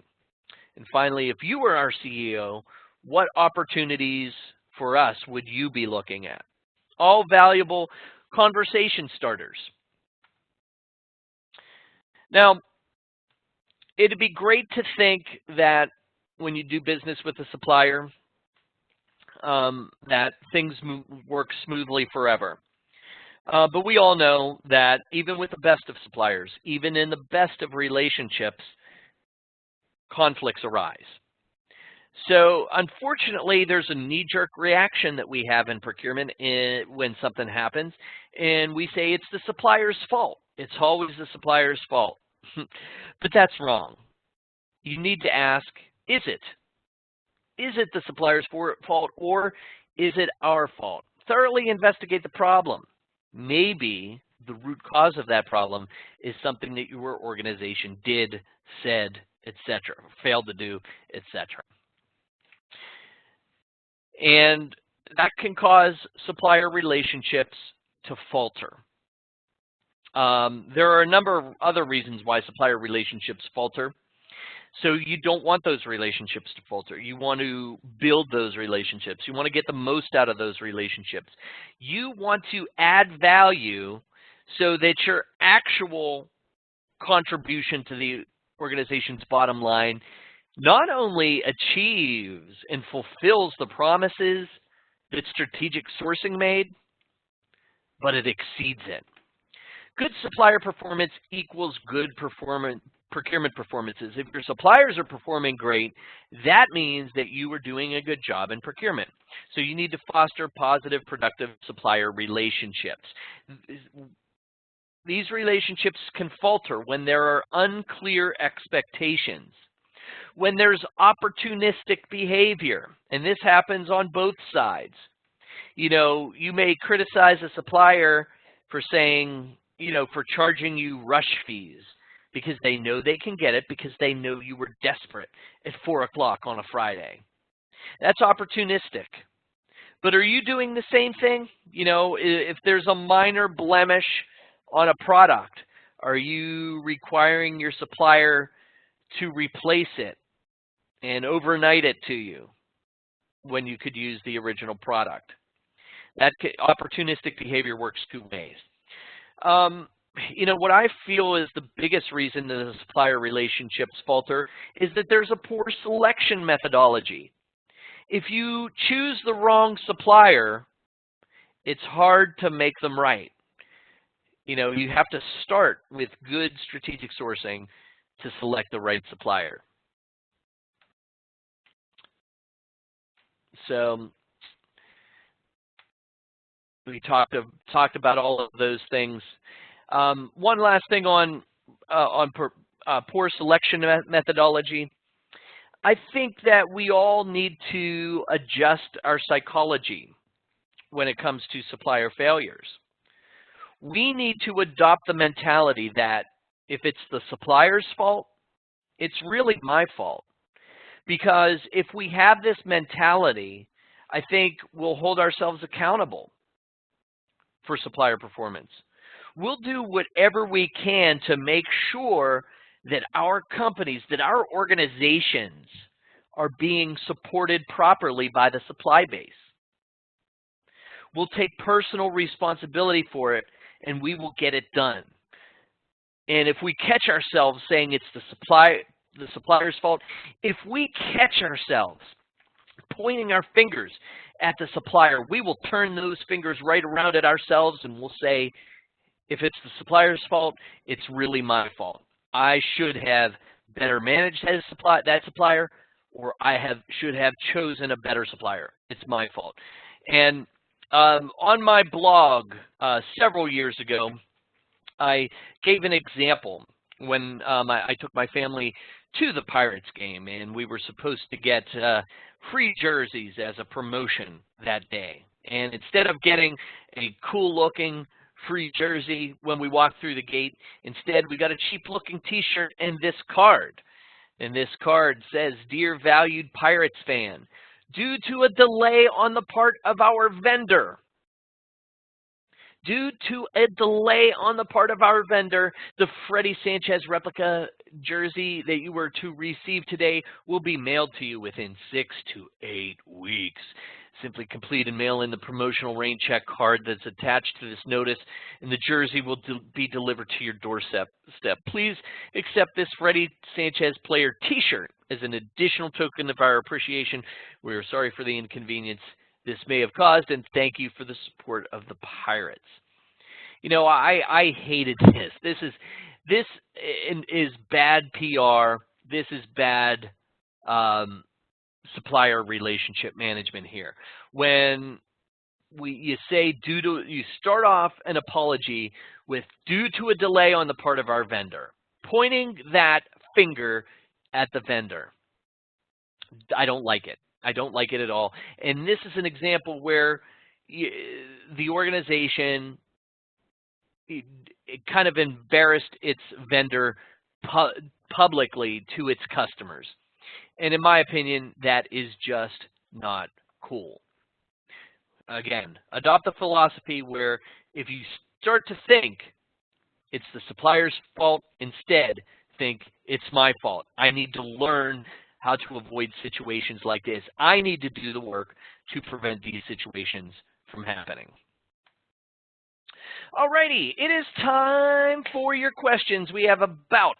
And finally, if you were our CEO, what opportunities for us would you be looking at? All valuable conversation starters. Now, it'd be great to think that when you do business with a supplier, that things work smoothly forever. But we all know that even with the best of suppliers, even in the best of relationships, conflicts arise. So unfortunately, there's a knee-jerk reaction that we have in procurement when something happens, and we say it's the supplier's fault. It's always the supplier's fault. But that's wrong. You need to ask, is it? Is it the supplier's fault, or is it our fault? Thoroughly investigate the problem. Maybe the root cause of that problem is something that your organization did, said, etc., failed to do, etc. And that can cause supplier relationships to falter. There are a number of other reasons why supplier relationships falter. So you don't want those relationships to falter. You want to build those relationships. You want to get the most out of those relationships. You want to add value so that your actual contribution to the organization's bottom line not only achieves and fulfills the promises that strategic sourcing made, but it exceeds it. Good supplier performance equals good procurement performances. If your suppliers are performing great, that means that you are doing a good job in procurement. So you need to foster positive, productive supplier relationships. These relationships can falter when there are unclear expectations, when there's opportunistic behavior, and this happens on both sides. You know, you may criticize a supplier for saying, for charging you rush fees because they know they can get it because they know you were desperate at 4 o'clock on a Friday. That's opportunistic. But are you doing the same thing? If there's a minor blemish on a product, are you requiring your supplier to replace it and overnight it to you when you could use the original product? That opportunistic behavior works two ways. What I feel is the biggest reason that the supplier relationships falter is that there's a poor selection methodology. If you choose the wrong supplier, it's hard to make them right. You have to start with good strategic sourcing to select the right supplier. So we talked about all of those things. One last thing on poor selection methodology. I think that we all need to adjust our psychology when it comes to supplier failures. We need to adopt the mentality that if it's the supplier's fault, it's really my fault. Because if we have this mentality, I think we'll hold ourselves accountable for supplier performance. We'll do whatever we can to make sure that our companies, that our organizations are being supported properly by the supply base. We'll take personal responsibility for it, and we will get it done. And if we catch ourselves saying it's the supplier's fault, if we catch ourselves pointing our fingers at the supplier, we will turn those fingers right around at ourselves and we'll say, if it's the supplier's fault, it's really my fault. I should have better managed that supplier, or I should have chosen a better supplier. It's my fault. And on my blog several years ago, I gave an example when I took my family to the Pirates game, and we were supposed to get free jerseys as a promotion that day. And instead of getting a cool-looking free jersey when we walked through the gate, instead we got a cheap-looking T-shirt and this card. And this card says, "Dear valued Pirates fan, due to a delay on the part of our vendor, the Freddie Sanchez replica jersey that you were to receive today will be mailed to you within 6 to 8 weeks. Simply complete and mail in the promotional rain check card that's attached to this notice, and the jersey will be delivered to your doorstep. Please accept this Freddie Sanchez player T-shirt as an additional token of our appreciation. We are sorry for the inconvenience this may have caused, and thank you for the support of the Pirates." I hated this. This is bad PR this is bad supplier relationship management here. When you start off an apology with due to a delay on the part of our vendor, pointing that finger at the vendor. I don't like it. I don't like it at all. And this is an example where the organization it kind of embarrassed its vendor publicly to its customers. And in my opinion, that is just not cool. Again, adopt a philosophy where if you start to think it's the supplier's fault, instead think it's my fault. I need to learn how to avoid situations like this. I need to do the work to prevent these situations from happening. Alrighty, it is time for your questions. We have about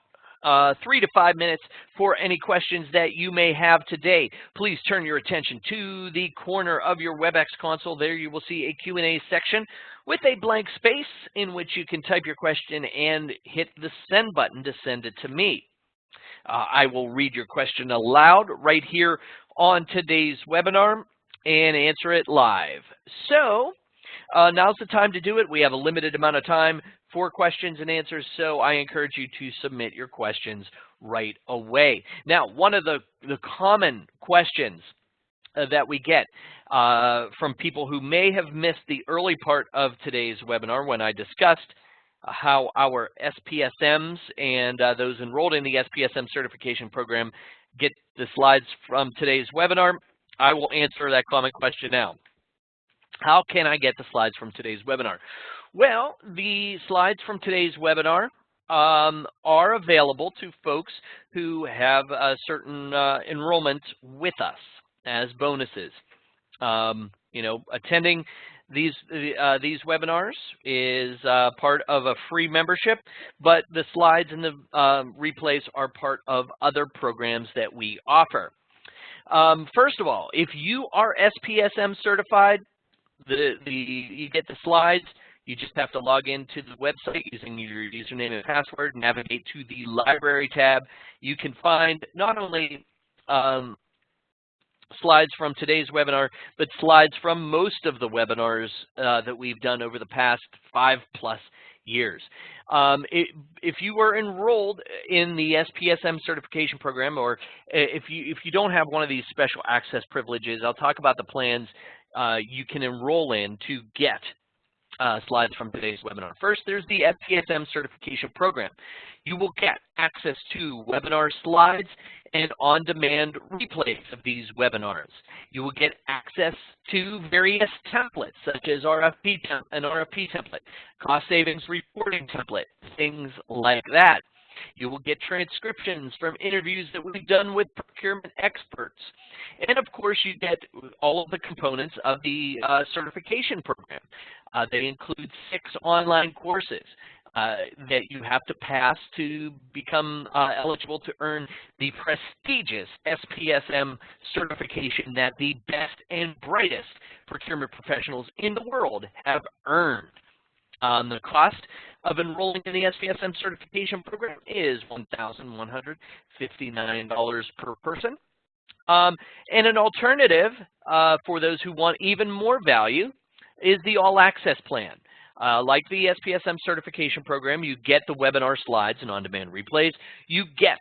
3 to 5 minutes for any questions that you may have today. Please turn your attention to the corner of your WebEx console. There you will see a Q&A section with a blank space in which you can type your question and hit the send button to send it to me. I will read your question aloud right here on today's webinar and answer it live. So now's the time to do it. We have a limited amount of time for questions and answers, so I encourage you to submit your questions right away. Now, one of the common questions that we get from people who may have missed the early part of today's webinar when I discussed how our SPSMs and those enrolled in the SPSM certification program get the slides from today's webinar. I will answer that common question now. How can I get the slides from today's webinar? Well, the slides from today's webinar are available to folks who have a certain enrollment with us as bonuses. You know, attending these webinars is part of a free membership, but the slides and the replays are part of other programs that we offer. First of all, if you are SPSM certified, you get the slides. You just have to log into the website using your username and password, navigate to the library tab. You can find not only slides from today's webinar, but slides from most of the webinars that we've done over the past 5+ years. If you are enrolled in the SPSM certification program, or if you don't have one of these special access privileges, I'll talk about the plans you can enroll in to get slides from today's webinar. First, there's the SPSM certification program. You will get access to webinar slides and on-demand replays of these webinars. You will get access to various templates, such as an RFP template, cost savings reporting template, things like that. You will get transcriptions from interviews that we've done with procurement experts. And of course, you get all of the components of the certification program. They include 6 online courses that you have to pass to become eligible to earn the prestigious SPSM certification that the best and brightest procurement professionals in the world have earned. The cost of enrolling in the SPSM certification program is $1,159 per person. And an alternative for those who want even more value is the All Access plan. Like the SPSM certification program, you get the webinar slides and on-demand replays. You get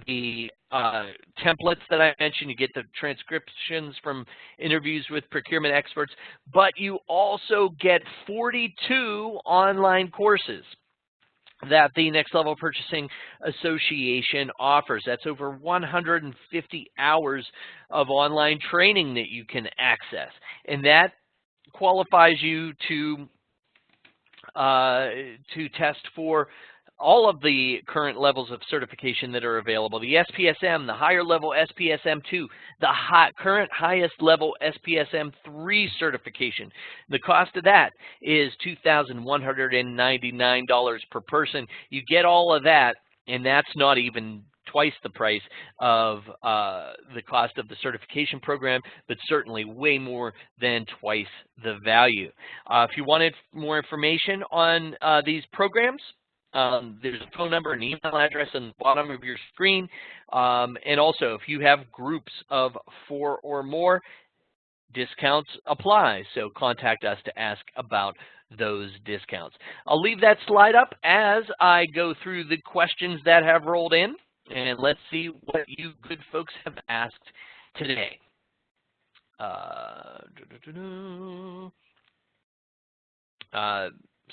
the templates that I mentioned. You get the transcriptions from interviews with procurement experts. But you also get 42 online courses that the Next Level Purchasing Association offers. That's over 150 hours of online training that you can access. And that qualifies you to test for all of the current levels of certification that are available. The SPSM, the higher level SPSM2, the current highest level SPSM3 certification. The cost of that is $2,199 per person. You get all of that, and that's not even twice the price of the cost of the certification program, but certainly way more than twice the value. If you wanted more information on these programs, There's a phone number and email address on the bottom of your screen. And also, if you have groups of 4 or more, discounts apply. So contact us to ask about those discounts. I'll leave that slide up as I go through the questions that have rolled in. And let's see what you good folks have asked today.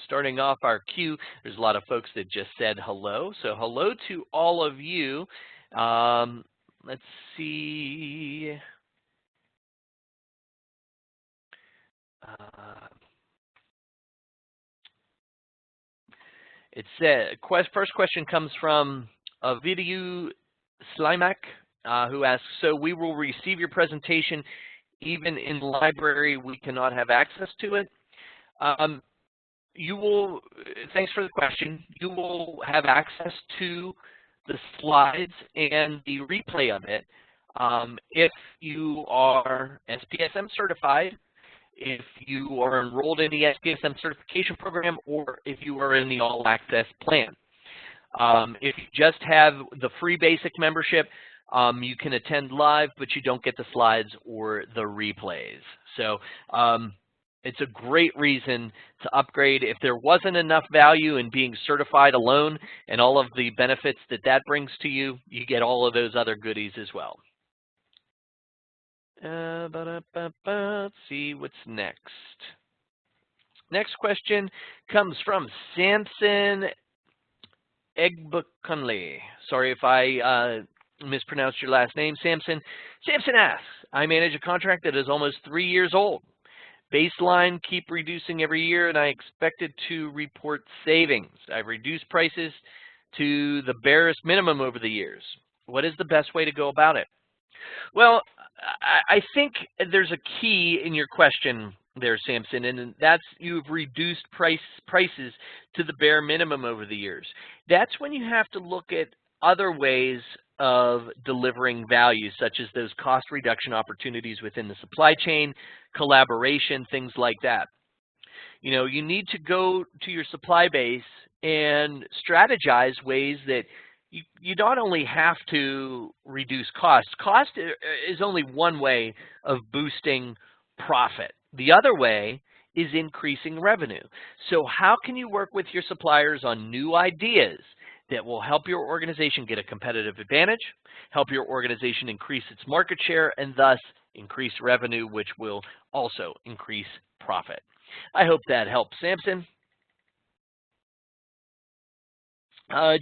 Starting off our queue, there's a lot of folks that just said hello. So hello to all of you. Let's see. It said, first question comes from Avidiu Slimak, who asks, so we will receive your presentation even in the library we cannot have access to it? You will, thanks for the question, you will have access to the slides and the replay of it if you are SPSM certified, if you are enrolled in the SPSM certification program, or if you are in the All Access plan. If you just have the free basic membership, you can attend live, but you don't get the slides or the replays. So it's a great reason to upgrade. If there wasn't enough value in being certified alone and all of the benefits that that brings to you, you get all of those other goodies as well. Let's see what's next. Next question comes from Samson Egbukunle. Sorry if I mispronounced your last name, Samson. Samson asks, I manage a contract that is almost 3 years old. Baseline keep reducing every year, and I expected to report savings. I've reduced prices to the barest minimum over the years. What is the best way to go about it? Well, I think there's a key in your question there, Samson, and that's you've reduced prices to the bare minimum over the years. That's when you have to look at other ways of delivering value, such as those cost reduction opportunities within the supply chain, collaboration, things like that. You know, you need to go to your supply base and strategize ways that you not only have to reduce costs. Cost is only one way of boosting profit. The other way is increasing revenue. So how can you work with your suppliers on new ideas that will help your organization get a competitive advantage, help your organization increase its market share, and thus increase revenue, which will also increase profit? I hope that helps, Samson.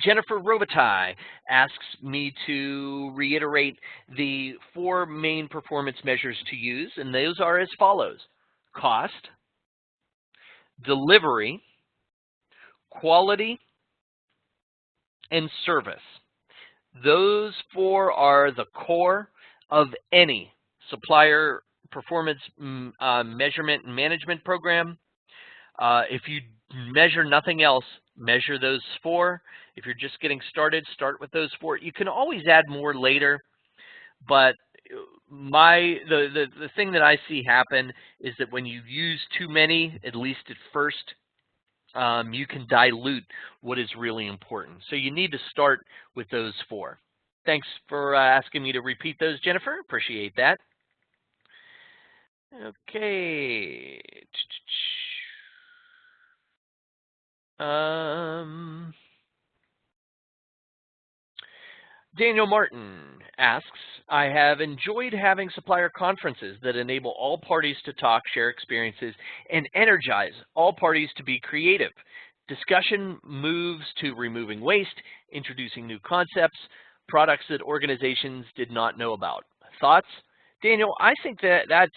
Jennifer Robitaille asks me to reiterate the 4 main performance measures to use, and those are as follows: cost, delivery, quality, and service. Those 4 are the core of any supplier performance measurement and management program. If you measure nothing else, measure those 4. If you're just getting started, start with those 4. You can always add more later, but the thing that I see happen is that when you use too many, at least at first, you can dilute what is really important. So you need to start with those 4. Thanks for asking me to repeat those, Jennifer. Appreciate that. Okay. Daniel Martin asks, I have enjoyed having supplier conferences that enable all parties to talk, share experiences, and energize all parties to be creative. Discussion moves to removing waste, introducing new concepts, products that organizations did not know about. Thoughts? Daniel, I think that's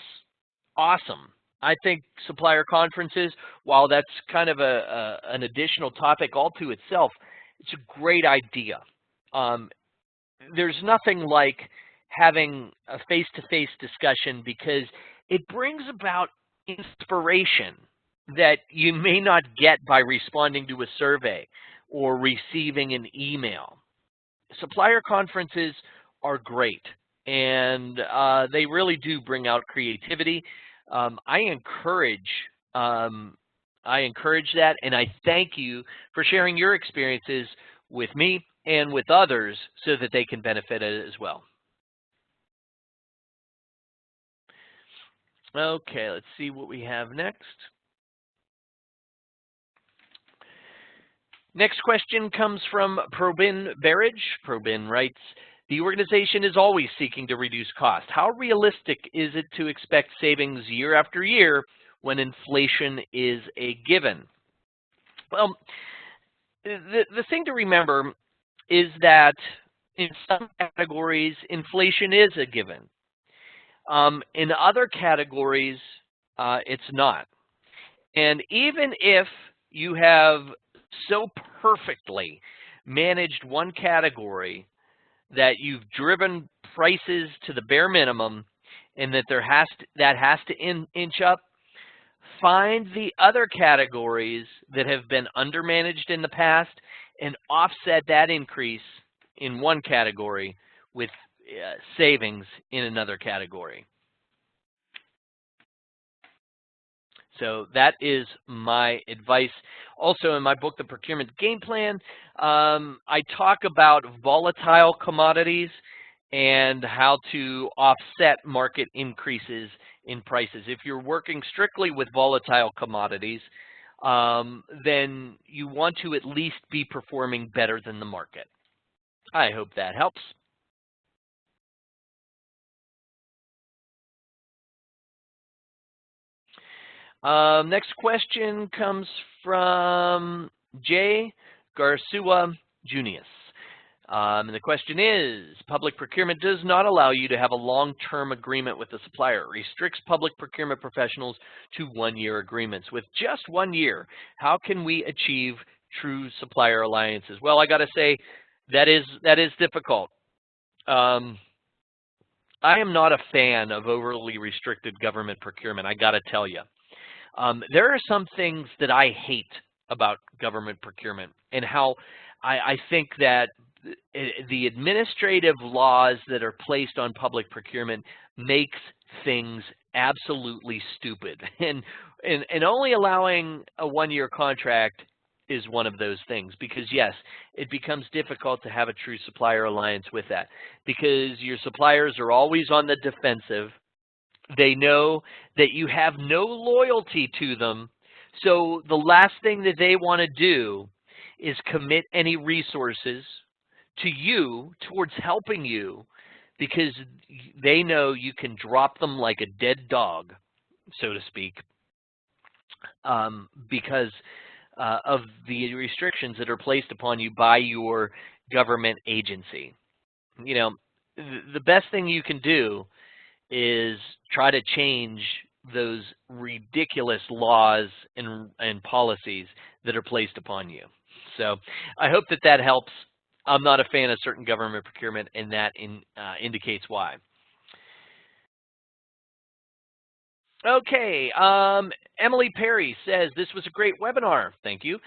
awesome. I think supplier conferences, while that's kind of an additional topic all to itself, it's a great idea. There's nothing like having a face-to-face discussion because it brings about inspiration that you may not get by responding to a survey or receiving an email. Supplier conferences are great, and they really do bring out creativity. I encourage I encourage that, and I thank you for sharing your experiences with me and with others so that they can benefit as well. Okay, let's see what we have next. Next question comes from Probin Berridge. Probin writes, the organization is always seeking to reduce cost. How realistic is it to expect savings year after year when inflation is a given? Well, the thing to remember is that in some categories, inflation is a given. In other categories, it's not. And even if you have so perfectly managed one category that you've driven prices to the bare minimum and that has to inch up, find the other categories that have been undermanaged in the past and offset that increase in one category with savings in another category. So that is my advice. Also, in my book, The Procurement Game Plan, I talk about volatile commodities and how to offset market increases in prices. If you're working strictly with volatile commodities, then you want to at least be performing better than the market. I hope that helps. Next question comes from Jay Garcia Junius. And the question is, public procurement does not allow you to have a long-term agreement with the supplier. It restricts public procurement professionals to one-year agreements. With just 1 year, how can we achieve true supplier alliances? Well, I got to say, that is difficult. I am not a fan of overly restricted government procurement, I got to tell you. There are some things that I hate about government procurement and how I think that the administrative laws that are placed on public procurement makes things absolutely stupid. And only allowing a one-year contract is one of those things because, yes, it becomes difficult to have a true supplier alliance with that because your suppliers are always on the defensive. They know that you have no loyalty to them, so the last thing that they want to do is commit any resources to you towards helping you because they know you can drop them like a dead dog, so to speak, because of the restrictions that are placed upon you by your government agency. You know, the best thing you can do is try to change those ridiculous laws and policies that are placed upon you. So I hope that helps. I'm not a fan of certain government procurement, and that indicates why. Okay, Emily Perry says, this was a great webinar. Thank you.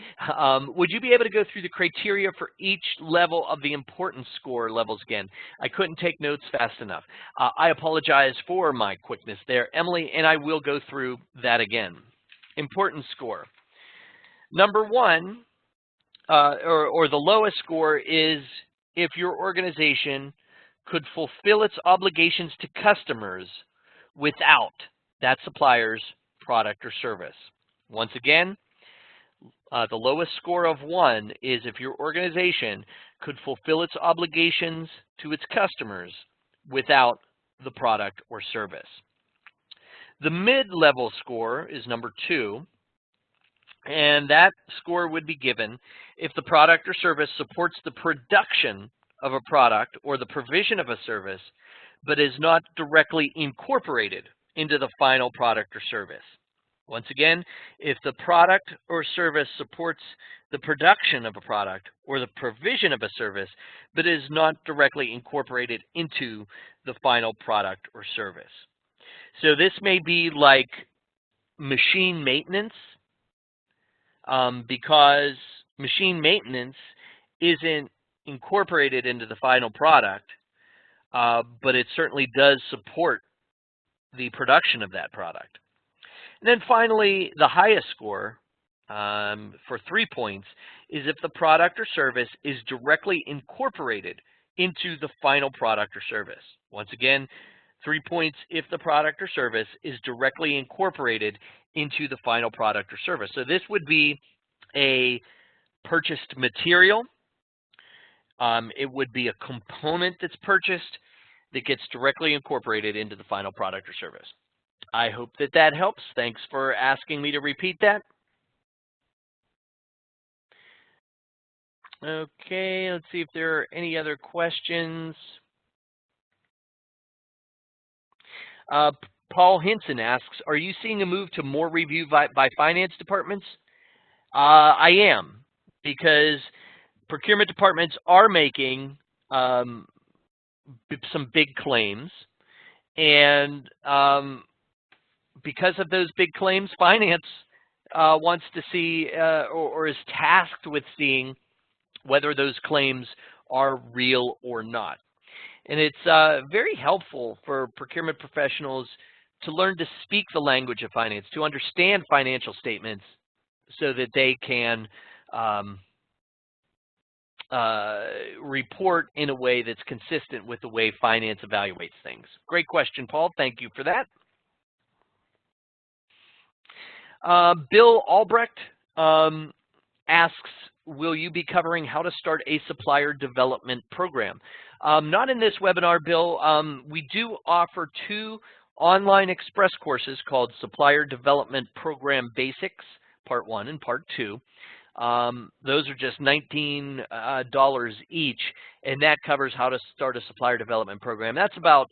Would you be able to go through the criteria for each level of the importance score levels again? I couldn't take notes fast enough. I apologize for my quickness there, Emily, and I will go through that again. Importance score. Number one, or the lowest score is if your organization could fulfill its obligations to customers without that supplier's product or service. Once again, the lowest score of 1 is if your organization could fulfill its obligations to its customers without the product or service. The mid-level score is number 2, and that score would be given if the product or service supports the production of a product or the provision of a service, but is not directly incorporated into the final product or service. Once again, if the product or service supports the production of a product or the provision of a service, but is not directly incorporated into the final product or service. So this may be like machine maintenance, because machine maintenance isn't incorporated into the final product, but it certainly does support the production of that product. And then finally, the highest score for 3 points is if the product or service is directly incorporated into the final product or service. Once again, 3 points if the product or service is directly incorporated into the final product or service. So this would be a purchased material. It would be a component that's purchased that gets directly incorporated into the final product or service. I hope that that helps. Thanks for asking me to repeat that. Okay, let's see if there are any other questions. Paul Hinson asks, are you seeing a move to more review by finance departments? I am, because procurement departments are making some big claims, and because of those big claims, finance wants to see or is tasked with seeing whether those claims are real or not. And it's very helpful for procurement professionals to learn to speak the language of finance, to understand financial statements so that they can report in a way that's consistent with the way finance evaluates things. Great question, Paul. Thank you for that. Bill Albrecht asks, will you be covering how to start a supplier development program? Not in this webinar, Bill. We do offer 2 online express courses called Supplier Development Program Basics, Part 1 and Part 2. Those are just $19 each, and that covers how to start a supplier development program. That's about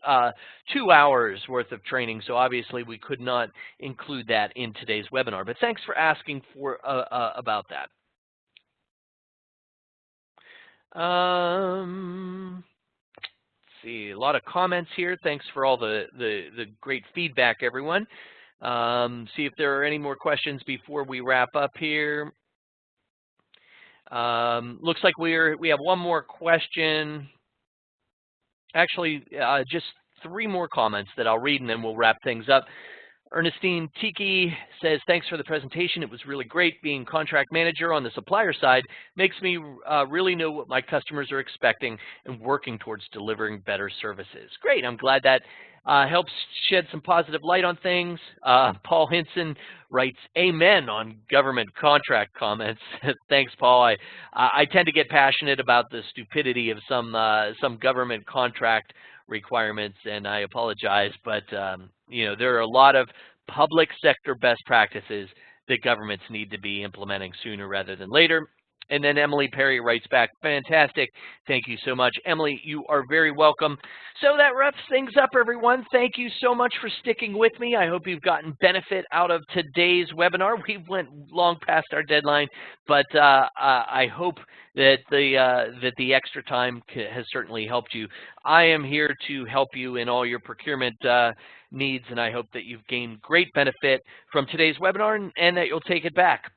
2 hours worth of training, so obviously we could not include that in today's webinar. But thanks for asking for about that. Let's see, a lot of comments here. Thanks for all the great feedback, everyone. See if there are any more questions before we wrap up here. Looks like we have one more question. Actually, just 3 more comments that I'll read, and then we'll wrap things up. Ernestine Tiki says, thanks for the presentation. It was really great. Being contract manager on the supplier side makes me really know what my customers are expecting and working towards delivering better services. Great. I'm glad that helps shed some positive light on things. Paul Hinson writes, amen on government contract comments. Thanks, Paul. I tend to get passionate about the stupidity of some government contract requirements, and I apologize, but you know, there are a lot of public sector best practices that governments need to be implementing sooner rather than later. And then Emily Perry writes back, fantastic. Thank you so much. Emily, you are very welcome. So that wraps things up, everyone. Thank you so much for sticking with me. I hope you've gotten benefit out of today's webinar. We went long past our deadline, but I hope that the extra time has certainly helped you. I am here to help you in all your procurement needs, and I hope that you've gained great benefit from today's webinar and that you'll take it back.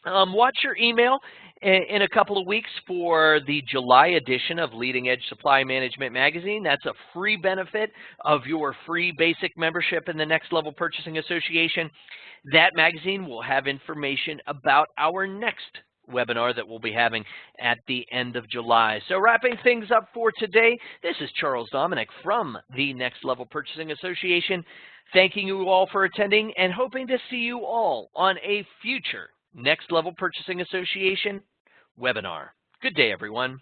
Watch your email in a couple of weeks for the July edition of Leading Edge Supply Management Magazine. That's a free benefit of your free basic membership in the Next Level Purchasing Association. That magazine will have information about our next webinar that we'll be having at the end of July. So wrapping things up for today, this is Charles Dominic from the Next Level Purchasing Association, thanking you all for attending and hoping to see you all on a future Next Level Purchasing Association webinar. Good day, everyone.